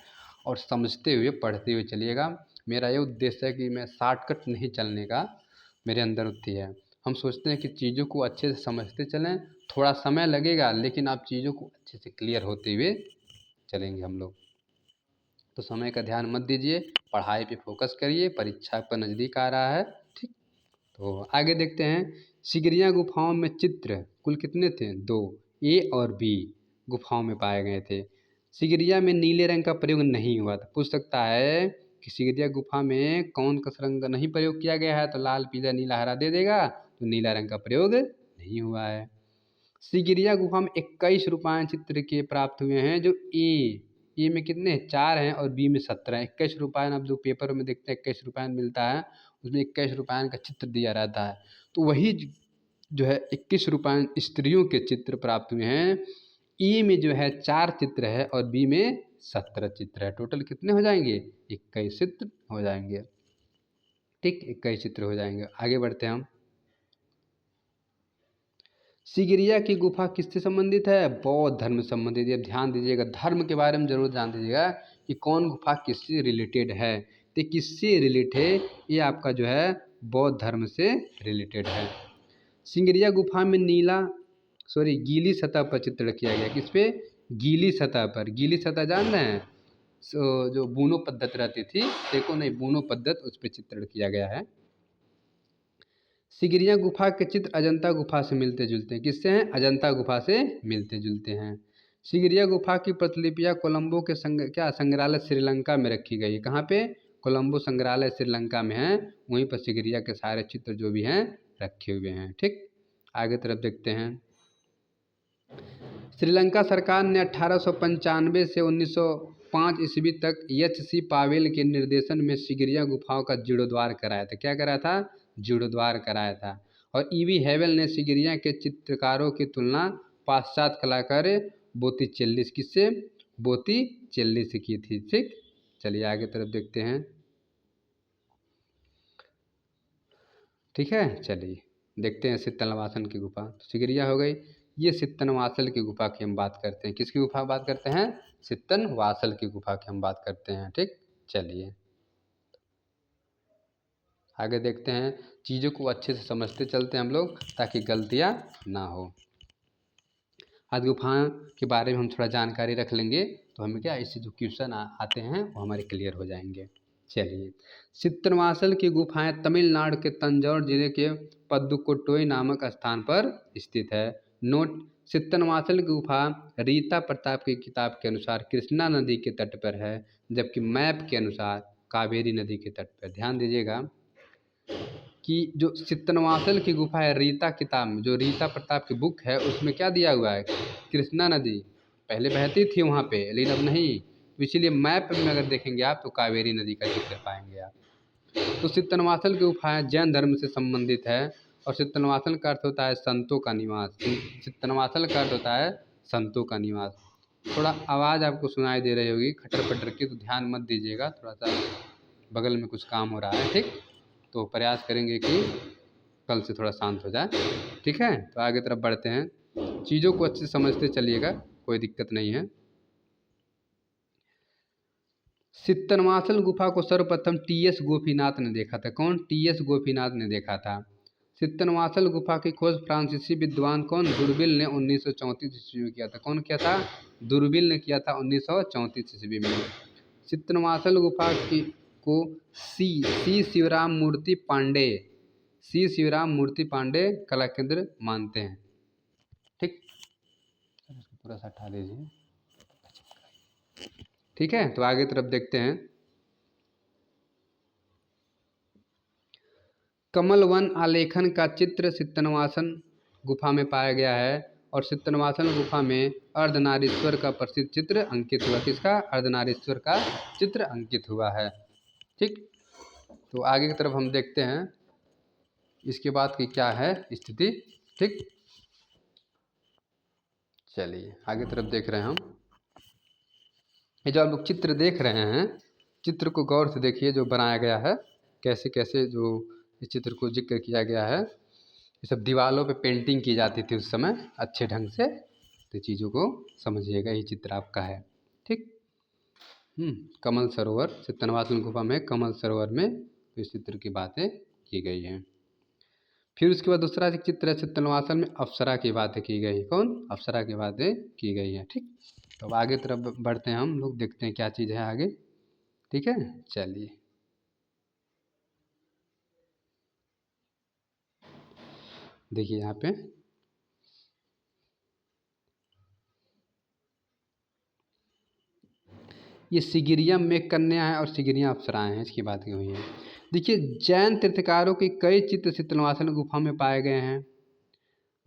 और समझते हुए पढ़ते हुए चलिएगा। मेरा ये उद्देश्य है कि मैं शॉर्टकट नहीं चलने का मेरे अंदर होती है। हम सोचते हैं कि चीज़ों को अच्छे से समझते चलें, थोड़ा समय लगेगा लेकिन आप चीज़ों को अच्छे से क्लियर होते हुए चलेंगे हम लोग। तो समय का ध्यान मत दीजिए, पढ़ाई पे फोकस करिए, परीक्षा पर नज़दीक आ रहा है। ठीक, तो आगे देखते हैं। सिंगरिया गुफाओं में चित्र कुल कितने थे, 2, ए और बी गुफाओं में पाए गए थे। सिंगरिया में नीले रंग का प्रयोग नहीं हुआ था। पूछ सकता है कि सिंगरिया गुफा में कौन सा रंग नहीं प्रयोग किया गया है, तो लाल पीला नीला हरा दे देगा, तो नीला रंग का प्रयोग नहीं हुआ है। सिंगरिया गुफा में 21 रूपायन चित्र के प्राप्त हुए हैं। जो ए में कितने 4 हैं और बी में 17 हैं। 21 रूपायन, अब जो पेपर में देखते हैं 21 रूपायन मिलता है, उसमें 21 रूपायन का चित्र दिया रहता है, तो वही जो है 21 रूपायन स्त्रियों के चित्र प्राप्त हुए हैं। ए में जो है 4 चित्र है और बी में 17 चित्र है। टोटल कितने हो जाएंगे, 21 चित्र हो जाएंगे। ठीक, 21 चित्र हो जाएंगे। आगे बढ़ते हैं हम। सिंगरिया की गुफा किससे संबंधित है, बौद्ध धर्म से संबंधित है। ध्यान दीजिएगा, धर्म के बारे में जरूर जान दीजिएगा कि कौन गुफा किससे रिलेटेड है। तो किससे रिलेटेड है, ये आपका जो है बौद्ध धर्म से रिलेटेड है। सिंगरिया गुफा में गीली सतह पर चित्रण किया गया। किस पे, गीली सतह पर। गीली सतह जान रहे हैं, जो बूनो पद्धत रहती थी, देखो नहीं, बूनो पद्धत, उस पर चित्रण किया गया है। सिगिरिया गुफा के चित्र अजंता गुफा से मिलते जुलते हैं। किससे हैं? अजंता गुफा से मिलते जुलते हैं। सिगिरिया गुफा की प्रतिलिपियां कोलंबो के संग्रहालय श्रीलंका में रखी गई है। कहाँ पे? कोलंबो संग्रहालय श्रीलंका में है, वहीं पर सिगिरिया के सारे चित्र जो भी हैं रखे हुए हैं। ठीक, आगे तरफ देखते हैं। श्रीलंका सरकार ने 1895 से 1905 ईस्वी तक एच.सी. पावेल के निर्देशन में सिगिरिया गुफाओं का जीर्णोद्धार कराया था। क्या करा था? जीर्णोद्धार कराया था। और ई.वी. हेवल ने सिगिरिया के चित्रकारों की तुलना पाश्चात्य कलाकार बोत्तिचेल्ली किससे? बोत्तिचेल्ली से की थी। ठीक, चलिए आगे तरफ देखते हैं। ठीक है, चलिए देखते हैं सित्तनवासल की गुफा। तो सिगिरिया हो गई, ये सित्तनवासल की गुफा की हम बात करते हैं। किसकी गुफा बात करते हैं? सित्तनवासल की गुफा की हम बात करते हैं। ठीक, चलिए आगे देखते हैं। चीज़ों को अच्छे से समझते चलते हैं हम लोग, ताकि गलतियाँ ना हो। आज गुफा के बारे में हम थोड़ा जानकारी रख लेंगे तो हमें क्या, इससे जो क्वेश्चन आते हैं वो हमारे क्लियर हो जाएंगे। चलिए, सित्तनवासल की गुफाएं तमिलनाडु के तंजौर जिले के पद्दुकोट्टई नामक स्थान पर स्थित है। नोट, सित्तनवासल की गुफा रीता प्रताप की किताब के अनुसार कृष्णा नदी के तट पर है, जबकि मैप के अनुसार कावेरी नदी के तट पर। ध्यान दीजिएगा कि जो सित्तनवासल की गुफा है, रीता किताब में जो रीता प्रताप की बुक है उसमें क्या दिया हुआ है? कृष्णा नदी पहले बहती थी वहाँ पे, लेकिन अब नहीं, तो इसीलिए मैप में अगर देखेंगे आप तो कावेरी नदी का जिक्र पाएंगे आप। तो सित्तनवासल की गुफाएं जैन धर्म से संबंधित है, और सित्तनवासल का अर्थ होता है संतों का निवास। सित्तनवासल का अर्थ होता है संतों का निवास। थोड़ा आवाज़ आपको सुनाई दे रही होगी खटर पटर की, तो ध्यान मत दीजिएगा, थोड़ा सा बगल में कुछ काम हो रहा है। ठीक, तो प्रयास करेंगे कि कल से थोड़ा शांत हो जाए। ठीक है, तो आगे तरफ बढ़ते हैं। चीज़ों को अच्छे से समझते चलिएगा, कोई दिक्कत नहीं है। सित्तनवासल गुफा को सर्वप्रथम टी.एस. गोपीनाथ ने देखा था। कौन? टी.एस. गोपीनाथ ने देखा था। सित्तनवासल गुफा की खोज फ्रांसीसी विद्वान कौन? दुर्बिल ने 1934 ईस्वी में किया था। कौन किया था? दुर्बिल ने किया था 1934 ईस्वी में। सित्तनवासल गुफा की को सी शिवराम मूर्ति पांडे कला केंद्र मानते हैं। ठीक, पूरा सा हटा दीजिए। ठीक है, तो आगे तरफ देखते हैं। कमल वन आलेखन का चित्र सित्तनवासल गुफा में पाया गया है, और सित्तनवासल गुफा में अर्धनारीश्वर का प्रसिद्ध चित्र अंकित हुआ। किसका? अर्धनारीश्वर का चित्र अंकित हुआ है। ठीक, तो आगे की तरफ हम देखते हैं इसके बाद की क्या है स्थिति। ठीक, चलिए आगे तरफ देख रहे हैं हम। ये जो आप लोग चित्र देख रहे हैं, चित्र को गौर से देखिए जो बनाया गया है, कैसे कैसे जो इस चित्र को जिक्र किया गया है। ये सब दीवारों पे पेंटिंग की जाती थी उस समय अच्छे ढंग से, तो चीज़ों को समझिएगा। ये चित्र आपका है। ठीक, कमल सरोवर, सित्तनवासल गुफा में कमल सरोवर में इस चित्र की बातें की गई हैं। फिर उसके बाद दूसरा एक चित्र है, सित्तनवासल में अप्सरा की बातें की गई। कौन? अप्सरा की बातें की गई हैं। ठीक, तो अब आगे तरफ बढ़ते हैं हम लोग, देखते हैं क्या चीज़ है आगे। ठीक है, चलिए देखिए यहाँ पे ये सिगिरियम में कन्या है और सिगिरिया अप्सराएं हैं, इसकी बात की हुई है। देखिए, जैन तीर्थकारों के कई चित्र सित्तनवासल गुफा में पाए गए हैं।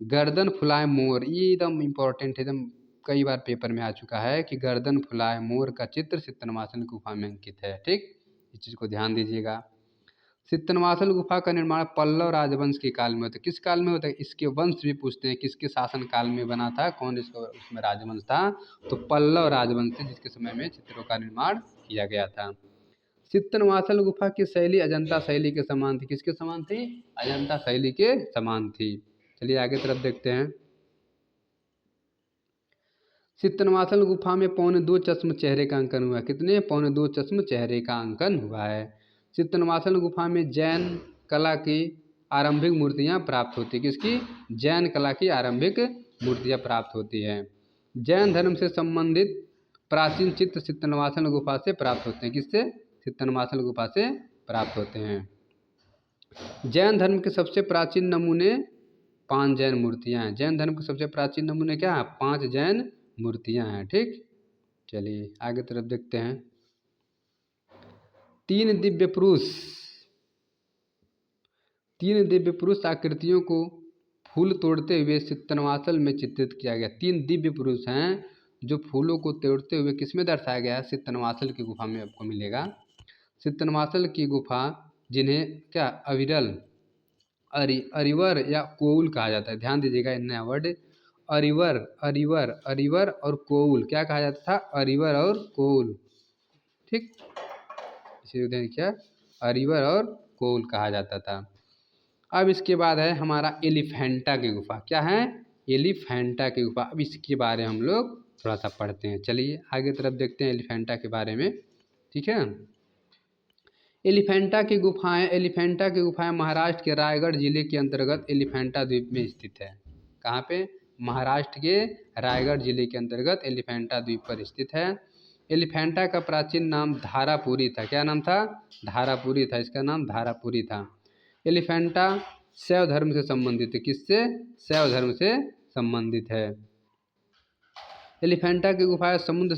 गर्दन फुलाए मोर, ये एकदम इम्पोर्टेंट है, एकदम कई बार पेपर में आ चुका है कि गर्दन फुलाए मोर का चित्र सित्तनवासल गुफा में अंकित है। ठीक, इस चीज़ को ध्यान दीजिएगा। सित्तनवासल गुफा का निर्माण पल्लव राजवंश के काल में होता है। किस काल में होता है? इसके वंश भी पूछते हैं, किसके शासन काल में बना था, कौन इसको उसमें राजवंश था? तो पल्लव राजवंश थे, जिसके समय में चित्रों का निर्माण किया गया था। सित्तनवासल गुफा की शैली अजंता शैली के समान थी। किसके समान थी? अजंता शैली के समान थी। चलिए आगे तरफ देखते हैं। सित्तनवासल गुफा में 2.25 चश्म चेहरे का अंकन हुआ है। कितने? 2.25 चश्म चेहरे का अंकन हुआ है। सित्तनवासल गुफा में जैन कला की आरंभिक मूर्तियां प्राप्त होती। किसकी? जैन कला की आरंभिक मूर्तियां प्राप्त होती है। जैन धर्म से संबंधित प्राचीन चित्र सित्तनवासल गुफा से प्राप्त होते हैं। किससे? सित्तनवासल गुफा से प्राप्त होते हैं। जैन धर्म के सबसे प्राचीन नमूने 5 जैन मूर्तियाँ हैं। जैन धर्म के सबसे प्राचीन नमूने क्या है? 5 जैन मूर्तियाँ हैं। ठीक, चलिए आगे तरफ देखते हैं। 3 दिव्य पुरुष, 3 दिव्य पुरुष आकृतियों को फूल तोड़ते हुए सित्तनवासल में चित्रित किया गया। 3 दिव्य पुरुष हैं जो फूलों को तोड़ते हुए किसमें दर्शाया गया है? सित्तनवासल की गुफा में आपको मिलेगा। सित्तनवासल की गुफा, जिन्हें क्या अविरल, अरिवर या कोउल कहा जाता है। ध्यान दीजिएगा इन नया वर्ड, अरिवर, अरिवर, अरिवर और कोउल। क्या कहा जाता था? अरिवर और कोउल। ठीक, इसे क्या अरिवर और कोउल कहा जाता था। अब इसके बाद है हमारा एलिफेंटा की गुफा। क्या है? एलिफेंटा की गुफा। अब इसके बारे में हम लोग थोड़ा सा पढ़ते हैं। चलिए आगे तरफ देखते हैं एलिफेंटा के बारे में। ठीक है, एलिफेंटा की गुफाएं, एलिफेंटा की गुफाएं महाराष्ट्र के रायगढ़ जिले के अंतर्गत एलिफेंटा द्वीप में स्थित है। कहाँ पे? महाराष्ट्र के रायगढ़ जिले के अंतर्गत एलिफेंटा द्वीप पर स्थित है। एलिफेंटा का प्राचीन नाम धारापुरी था। क्या नाम था? धारापुरी था। इसका नाम धारापुरी था। एलिफेंटा शैव धर्म से संबंधित है। किससे? शैव धर्म से संबंधित है। एलिफेंटा की गुफाएं समुद्र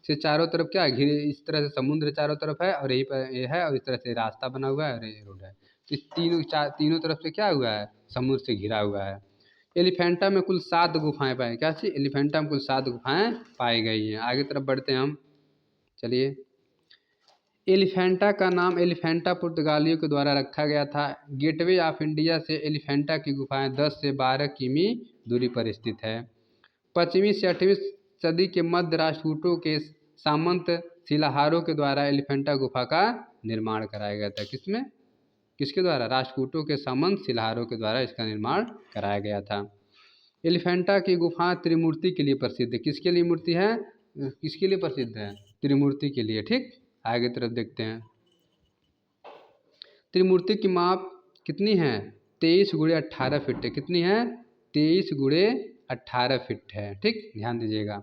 से चारों तरफ क्या है? घिरे, इस तरह से समुद्र चारों तरफ है और यहीं पर ये है, और इस तरह से रास्ता बना हुआ है और ये रोड है। तो इस तीनों तरफ से क्या हुआ है? समुद्र से घिरा हुआ है। एलिफेंटा में कुल 7 गुफाएं पाई। क्या चीज? एलिफेंटा में कुल 7 गुफाएं पाई गई हैं। आगे तरफ बढ़ते हैं हम। चलिए, एलिफेंटा का नाम एलिफेंटा पुर्तगालियों के द्वारा रखा गया था। गेटवे ऑफ इंडिया से एलिफेंटा की गुफाएं 10 से 12 किमी दूरी पर स्थित है। 5वीं से 8वीं सदी के मध्य राष्ट्रकूटों के सामंत शिलाहारों के द्वारा एलिफेंटा गुफा का निर्माण कराया गया था। किसमें? किसके द्वारा? राष्ट्रकूटों के सामंत शिलाहारों के द्वारा इसका निर्माण कराया गया था। एलिफेंटा की गुफा त्रिमूर्ति के लिए प्रसिद्ध है। किसके लिए मूर्ति है? किसके लिए प्रसिद्ध है? त्रिमूर्ति के लिए। ठीक, आगे तरफ देखते हैं। त्रिमूर्ति की माप कितनी है? 23 गुणे 18 फीट है। कितनी है? 23 गुणे 18 फीट है। ठीक, ध्यान दीजिएगा।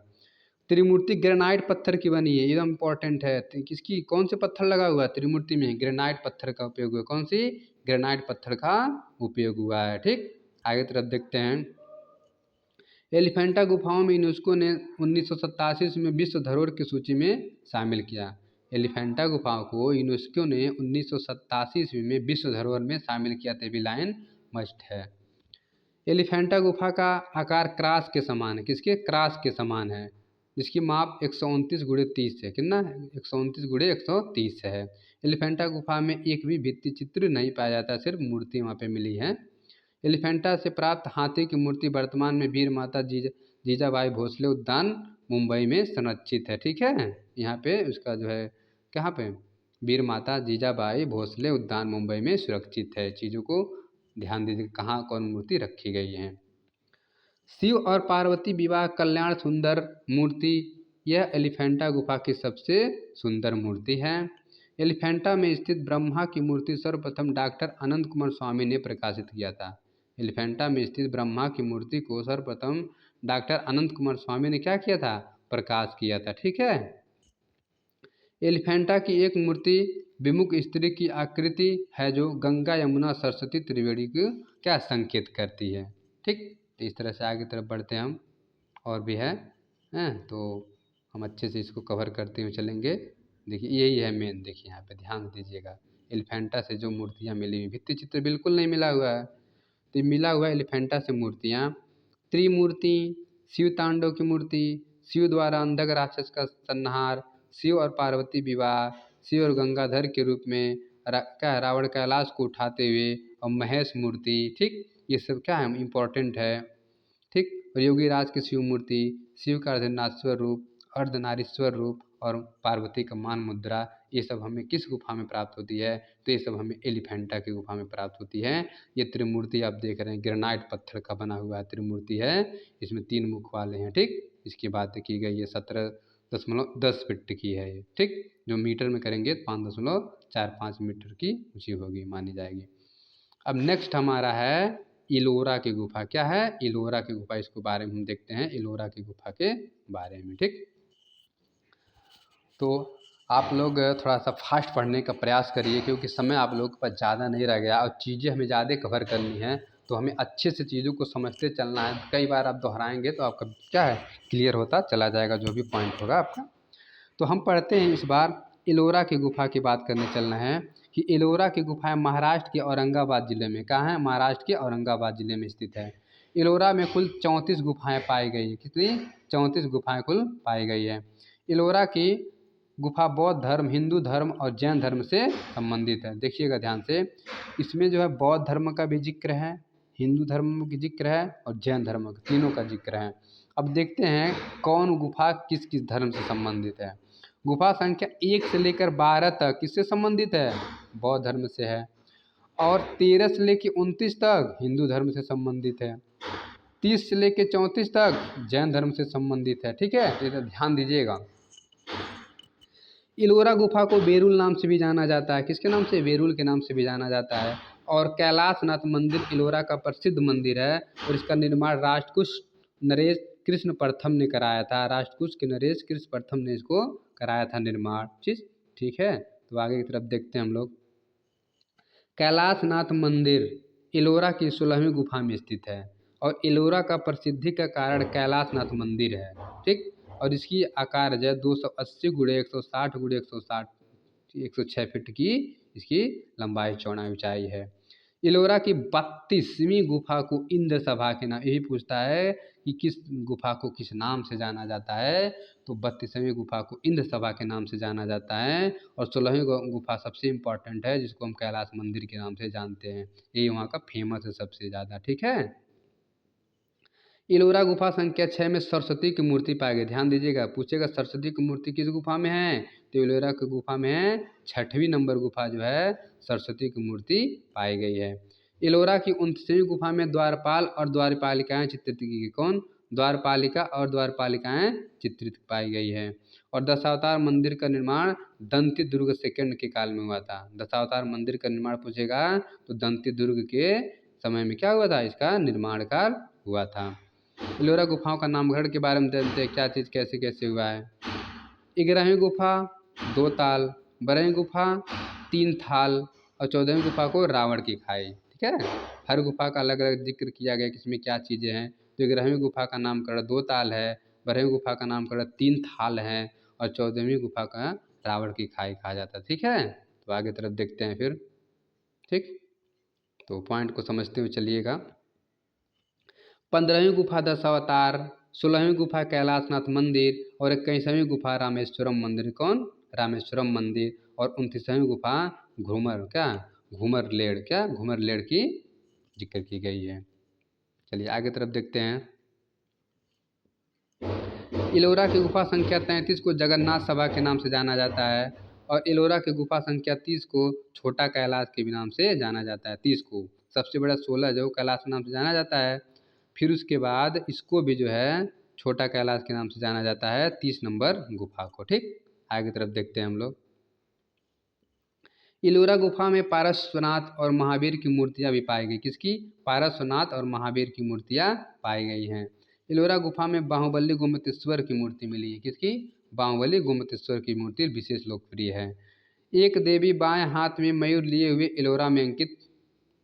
त्रिमूर्ति ग्रेनाइट पत्थर की बनी है। एकदम इंपॉर्टेंट है। किसकी, कौन से पत्थर लगा हुआ है त्रिमूर्ति में? ग्रेनाइट पत्थर का उपयोग हुआ। कौन सी? ग्रेनाइट पत्थर का उपयोग हुआ है। ठीक, आगे तरफ देखते हैं। एलिफेंटा गुफाओं में यूनेस्को ने 1987 में विश्व धरोहर की सूची में शामिल किया। एलिफेंटा गुफाओं को यूनेस्को ने 1987 में विश्व धरोहर में शामिल किया था। भी लाइन मस्ट है। एलिफेंटा गुफा का आकार क्रॉस के समान है। किसके? क्रॉस के समान है, जिसकी माप 129 गुणे 30 है। कितना? 129 गुणे 130 है। एलिफेंटा गुफा में एक भी भित्ति चित्र नहीं पाया जाता, सिर्फ मूर्ति वहाँ पे मिली है। एलिफेंटा से प्राप्त हाथी की मूर्ति वर्तमान में वीर माता जीजाबाई भोसले उद्यान मुंबई में संरक्षित है। ठीक है, यहाँ पे उसका जो है कहाँ पे? वीर माता जीजाबाई भोसले उद्यान मुंबई में सुरक्षित है। चीज़ों को ध्यान दीजिए कहाँ कौन मूर्ति रखी गई है। शिव और पार्वती विवाह कल्याण सुंदर मूर्ति, यह एलिफेंटा गुफा की सबसे सुंदर मूर्ति है। एलिफेंटा में स्थित ब्रह्मा की मूर्ति सर्वप्रथम डॉक्टर अनंत कुमार स्वामी ने प्रकाशित किया था। एलिफेंटा में स्थित ब्रह्मा की मूर्ति को सर्वप्रथम डॉक्टर अनंत कुमार स्वामी ने क्या किया था? प्रकाश किया था। ठीक है, एलिफेंटा की एक मूर्ति विमुख स्त्री की आकृति है जो गंगा यमुना सरस्वती त्रिवेणी को क्या संकेत करती है। ठीक, तो इस तरह से आगे तरफ बढ़ते हैं हम। और भी है तो हम अच्छे से इसको कवर करते हुए चलेंगे। देखिए यही है मेन। देखिए यहाँ पे ध्यान दीजिएगा। एलिफेंटा से जो मूर्तियाँ मिली हुई, भित्ति चित्र बिल्कुल नहीं मिला हुआ है, तो मिला हुआ है एलिफेंटा से मूर्तियाँ। त्रिमूर्ति, शिव तांडव की मूर्ति, शिव द्वारा अंधक राक्षस का संहार, शिव और पार्वती विवाह, शिव और गंगाधर के रूप में क्या रावण कैलाश को उठाते हुए, और महेश मूर्ति। ठीक, ये सब क्या है? इम्पोर्टेंट है। ठीक, और योगी राज की शिव मूर्ति, शिव का अर्धनारीश्वर रूप, अर्धनारीश्वर रूप और पार्वती का मान मुद्रा, ये सब हमें किस गुफा में प्राप्त होती है? तो ये सब हमें एलिफेंटा की गुफा में प्राप्त होती है। ये त्रिमूर्ति आप देख रहे हैं ग्रेनाइट पत्थर का बना हुआ त्रिमूर्ति है। इसमें 3 मुख वाले हैं। ठीक, इसकी बात की गई है 17.10 फीट की है ये। ठीक, जो मीटर में करेंगे 5.45 मीटर की ऊंची होगी, मानी जाएगी। अब नेक्स्ट हमारा है इलोरा की गुफा। क्या है? इलोरा की गुफा। इसको बारे में हम देखते हैं इलोरा की गुफा के बारे में। ठीक, तो आप लोग थोड़ा सा फास्ट पढ़ने का प्रयास करिए, क्योंकि समय आप लोग के पास ज़्यादा नहीं रह गया और चीज़ें हमें ज़्यादा कवर करनी है, तो हमें अच्छे से चीज़ों को समझते चलना है। कई बार आप दोहराएंगे तो आपका क्या है, क्लियर होता चला जाएगा जो भी पॉइंट होगा आपका। तो हम पढ़ते हैं इस बार एलोरा की गुफा की बात करने चलना है कि एलोरा की गुफाएं महाराष्ट्र के औरंगाबाद ज़िले में, कहाँ है, महाराष्ट्र के औरंगाबाद ज़िले में स्थित है। एलोरा में कुल 34 गुफाएं पाई गई, कितनी, 34 गुफाएं कुल पाई गई है। एलोरा की गुफा बौद्ध धर्म, हिंदू धर्म और जैन धर्म से संबंधित है। देखिएगा ध्यान से, इसमें जो है बौद्ध धर्म का भी जिक्र है, हिंदू धर्म का जिक्र है और जैन धर्म का, तीनों का जिक्र है। अब देखते हैं कौन गुफा किस किस धर्म से संबंधित है। गुफा संख्या 1 से लेकर 12 तक किससे संबंधित है, बौद्ध धर्म से है। और 13 से लेकर 29 तक हिंदू धर्म से संबंधित है। 30 से लेकर 34 तक जैन धर्म से संबंधित है। ठीक है, ये तो ध्यान दीजिएगा। एलोरा गुफा को बेरुल नाम से भी जाना जाता है, किसके नाम से, बेरुल के नाम से भी जाना जाता है। और कैलाशनाथ मंदिर एलोरा का प्रसिद्ध मंदिर है और इसका निर्माण राष्ट्रकूट नरेश कृष्ण प्रथम ने कराया था। राष्ट्रकूट के नरेश कृष्ण प्रथम ने इसको कराया था निर्माण। ठीक है, तो आगे की तरफ देखते हैं हम लोग। कैलाशनाथ मंदिर एलोरा की 16वीं गुफा में स्थित है और एलोरा का प्रसिद्धि का कारण कैलाशनाथ मंदिर है। ठीक, और इसकी आकार जो है 280 गुणे 160 गुणे 160 106 फीट की इसकी लंबाई चौड़ाई ऊंचाई है। एलोरा की 32वीं गुफा को इंद्र सभा के नाम, यही पूछता है कि किस गुफा को किस नाम से जाना जाता है, तो 32वीं गुफा को इंद्र सभा के नाम से जाना जाता है। और 16वीं गुफा सबसे इम्पॉर्टेंट है, जिसको हम कैलाश मंदिर के नाम से जानते हैं, यही वहाँ का फेमस है सबसे ज़्यादा। ठीक है, एलोरा गुफा संख्या 6 में सरस्वती की मूर्ति पाई गई। ध्यान दीजिएगा, पूछेगा सरस्वती की मूर्ति किस गुफा में है, तो एलोरा की गुफा में है, 6वीं नंबर गुफा जो है सरस्वती की मूर्ति पाई गई है। एलोरा की 29वीं गुफा में द्वारपाल और द्वारपालिकाएं चित्रित की गई। कौन, द्वारपालिका और द्वारपालिकाएं चित्रित पाई गई है। और दशावतार मंदिर का निर्माण दंती दुर्ग सेकंड के काल में हुआ था। दशावतार मंदिर का निर्माण पूछेगा तो दंती दुर्ग के समय में क्या हुआ था, इसका निर्माण कार्य हुआ था। एलोरा गुफाओं का नामकरण के बारे में जानते हैं, क्या चीज़ कैसे कैसे हुआ है। 11वीं गुफा 2 ताल, 12वीं गुफा 3 थाल और 14वीं गुफा को रावण की खाई। ठीक है, हर गुफा का अलग अलग जिक्र किया गया कि इसमें क्या चीज़ें हैं। तो 11वीं गुफा का नामकरण 2 ताल है, 12वीं गुफा का नामकरण 3 थाल है और 14वीं गुफा का रावण की खाई कहा जाता है। ठीक है, तो आगे तरफ देखते हैं फिर। ठीक, तो पॉइंट को समझते हुए चलिएगा। 15वीं गुफा दशावतार, 16वीं गुफा कैलाशनाथ मंदिर और 21वीं गुफा रामेश्वरम मंदिर। कौन, रामेश्वरम मंदिर। और 29वीं गुफा घूमर, क्या, घूमरलेड, क्या, घूमरलेड की जिक्र की गई है। चलिए आगे तरफ देखते हैं। एलोरा की गुफा संख्या 33 को जगन्नाथ सभा के नाम से जाना जाता है और एलोरा की गुफा संख्या 30 को छोटा कैलाश के भी नाम से जाना जाता है। 30 को, सबसे बड़ा 16 जो कैलाश के नाम से जाना जाता है, फिर उसके बाद इसको भी जो है छोटा कैलाश के नाम से जाना जाता है, 30 नंबर गुफा को। ठीक, आगे तरफ देखते हैं हम लोग। एलोरा गुफा में पार्श्वनाथ और महावीर की मूर्तियां भी पाई गई। किसकी, पार्श्वनाथ और महावीर की मूर्तियां पाई गई हैं। एलोरा गुफा में बाहुबली गोमतेश्वर की मूर्ति मिली है। किसकी, बाहुबली गोमतेश्वर की मूर्ति विशेष लोकप्रिय है। एक देवी बाएं हाथ में मयूर लिए हुए एलोरा में अंकित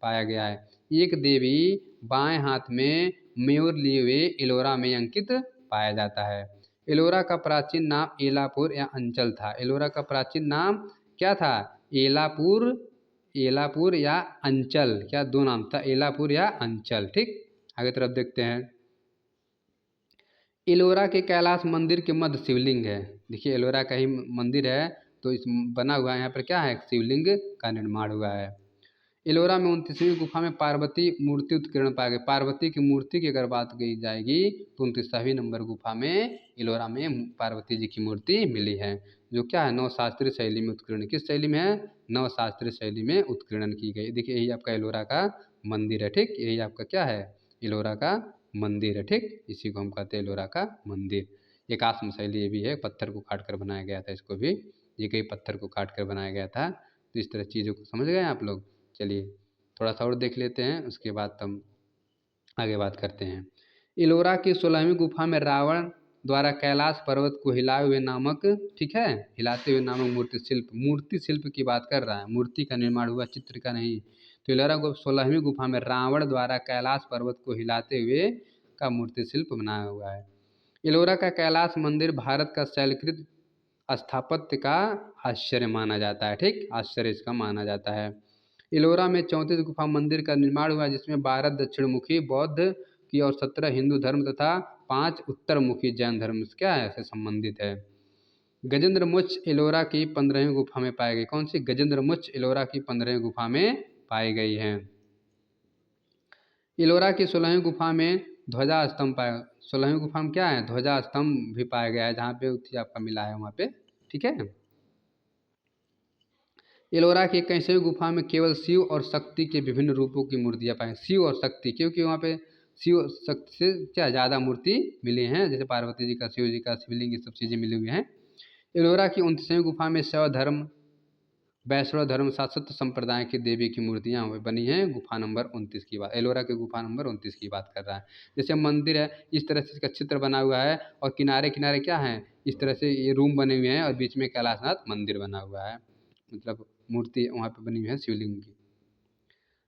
पाया गया है। एक देवी बाएं हाथ में मयूर लिए हुए एलोरा में अंकित पाया जाता है। एलोरा का प्राचीन नाम एलापुर या अंचल था। एलोरा का प्राचीन नाम क्या था, एलापुर, एलापुर या अंचल, क्या दो नाम था, एलापुर या अंचल। ठीक, आगे तरफ देखते हैं। एलोरा के कैलाश मंदिर के मध्य शिवलिंग है। देखिए एलोरा का ही मंदिर है, तो इस बना हुआ है, यहाँ पर क्या है, शिवलिंग का निर्माण हुआ है। एलोरा में 29वीं गुफा में पार्वती मूर्ति उत्कीर्ण पाए गए। पार्वती की मूर्ति की अगर बात की जाएगी तो 29वीं नंबर गुफा में एलोरा में पार्वती जी की मूर्ति मिली है, जो क्या है, नवशास्त्रीय शैली में उत्कीर्ण। किस शैली में है, नवशास्त्रीय शैली में उत्कीर्णन की गई। देखिए यही आपका एलोरा का मंदिर है। ठीक, यही आपका क्या है, एलोरा का मंदिर है। ठीक, इसी को हम कहते हैं एलोरा का मंदिर। एक आश्रम शैली ये भी है, पत्थर को काट कर बनाया गया था इसको भी, ये कई पत्थर को काट कर बनाया गया था। तो इस तरह चीज़ों को समझ गए आप लोग। चलिए थोड़ा सा और देख लेते हैं, उसके बाद हम आगे बात करते हैं। एलोरा की 16वीं गुफा में रावण द्वारा कैलाश पर्वत को हिलाए हुए नामक, ठीक है, हिलाते हुए नामक मूर्ति शिल्प की बात कर रहा है, मूर्ति का निर्माण हुआ, चित्र का नहीं। तो एलोरा को 16वीं गुफा में रावण द्वारा कैलाश पर्वत को हिलाते हुए का मूर्ति शिल्प बनाया हुआ है। एलोरा का कैलाश मंदिर भारत का शैलकृत स्थापत्य का आश्चर्य माना जाता है, ठीक, आश्चर्य इसका माना जाता है। एलोरा में 34 गुफा मंदिर का निर्माण हुआ, जिसमें 12 दक्षिणमुखी बौद्ध की और 17 हिंदू धर्म तथा 5 उत्तरमुखी जैन धर्म क्या है से संबंधित है। गजेंद्र मुच्छ एलोरा की 15वीं गुफा में पाई गई। कौन सी? गजेंद्र मुच्छ एलोरा की 15वीं गुफा में पाई गई है। एलोरा की 16वीं गुफा में ध्वजा स्तंभ पाया। 16वीं गुफा में क्या है? ध्वजा स्तंभ भी पाया गया है, जहाँ पे उत्थी आपका मिला है वहाँ पे, ठीक है। एलोरा की 21वीं गुफा में केवल शिव और शक्ति के विभिन्न रूपों की मूर्तियां पाई। शिव और शक्ति, क्योंकि वहाँ पे शिव और शक्ति से क्या ज़्यादा मूर्ति मिली हैं, जैसे पार्वती जी का, शिव जी का, शिवलिंग, ये सब चीज़ें मिली हुई हैं। एलोरा की 29वीं गुफा में शैव धर्म, वैष्णव धर्म, शाश्वत संप्रदाय की देवी की मूर्तियां बनी हैं। गुफा नंबर 29 की बात, एलोरा के गुफा नंबर 29 की बात कर रहा है। जैसे मंदिर है, इस तरह से इसका चित्र बना हुआ है, और किनारे किनारे क्या है, इस तरह से ये रूम बने हुए हैं, और बीच में कैलाशनाथ मंदिर बना हुआ है, मतलब मूर्ति वहाँ पे बनी हुई है शिवलिंग की।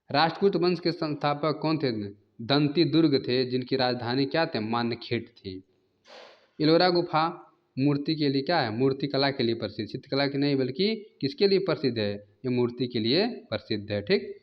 राष्ट्रकूट वंश के संस्थापक कौन थे? दंती दुर्ग थे, जिनकी राजधानी क्या थे? मान्यखेट थी। एलोरा गुफा मूर्ति के लिए क्या है? मूर्ति कला के लिए प्रसिद्ध, चित्रकला की नहीं, बल्कि किसके लिए प्रसिद्ध है? ये मूर्ति के लिए प्रसिद्ध है, ठीक।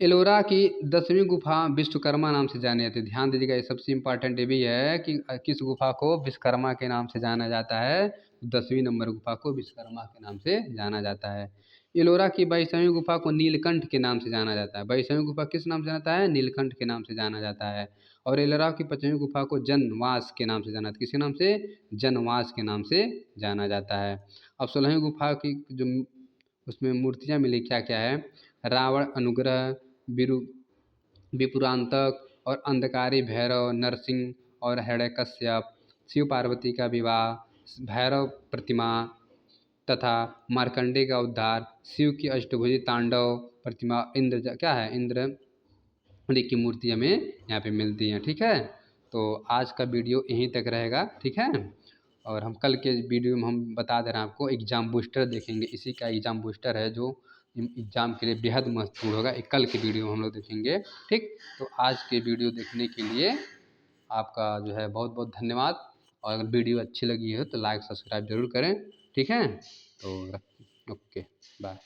एलोरा की 10वीं गुफा विश्वकर्मा नाम से जानी जाती है। ध्यान दीजिएगा, ये सबसे इम्पोर्टेंट ये भी है कि किस गुफा को विश्वकर्मा के नाम से जाना जाता है। 10वीं नंबर गुफा को विश्वकर्मा के नाम से जाना जाता है। एलोरा की 22वीं गुफा को नीलकंठ के नाम से जाना जाता है। 22वीं गुफा किस नाम से जाना जाता है? नीलकंठ के नाम से जाना जाता है। और एलोरा की 25वीं गुफा को जनवास के नाम से जाना जाता है। किसके नाम से? जनवास के नाम से जाना जाता है। अब 16वीं गुफा की जो उसमें मूर्तियाँ मिली क्या क्या है? रावण अनुग्रह, विरु विपुरांतक और अंधकारी भैरव, नरसिंह और हिरण्यकश्यप, शिव पार्वती का विवाह, भैरव प्रतिमा तथा मार्कंडे का उद्धार, शिव की अष्टभुजी तांडव प्रतिमा, क्या है, इंद्र की मूर्ति हमें यहाँ पे मिलती हैं, ठीक है। तो आज का वीडियो यहीं तक रहेगा, ठीक है। और हम कल के वीडियो में हम बता दे रहे हैं आपको, एग्ज़ाम बूस्टर देखेंगे, इसी का एग्ज़ाम बूस्टर है जो एग्ज़ाम के लिए बेहद महत्वपूर्ण होगा। एक कल के वीडियो में हम लोग देखेंगे, ठीक। तो आज के वीडियो देखने के लिए आपका जो है बहुत बहुत धन्यवाद। और अगर वीडियो अच्छी लगी हो तो लाइक सब्सक्राइब जरूर करें, ठीक है। तो ओके, बाय।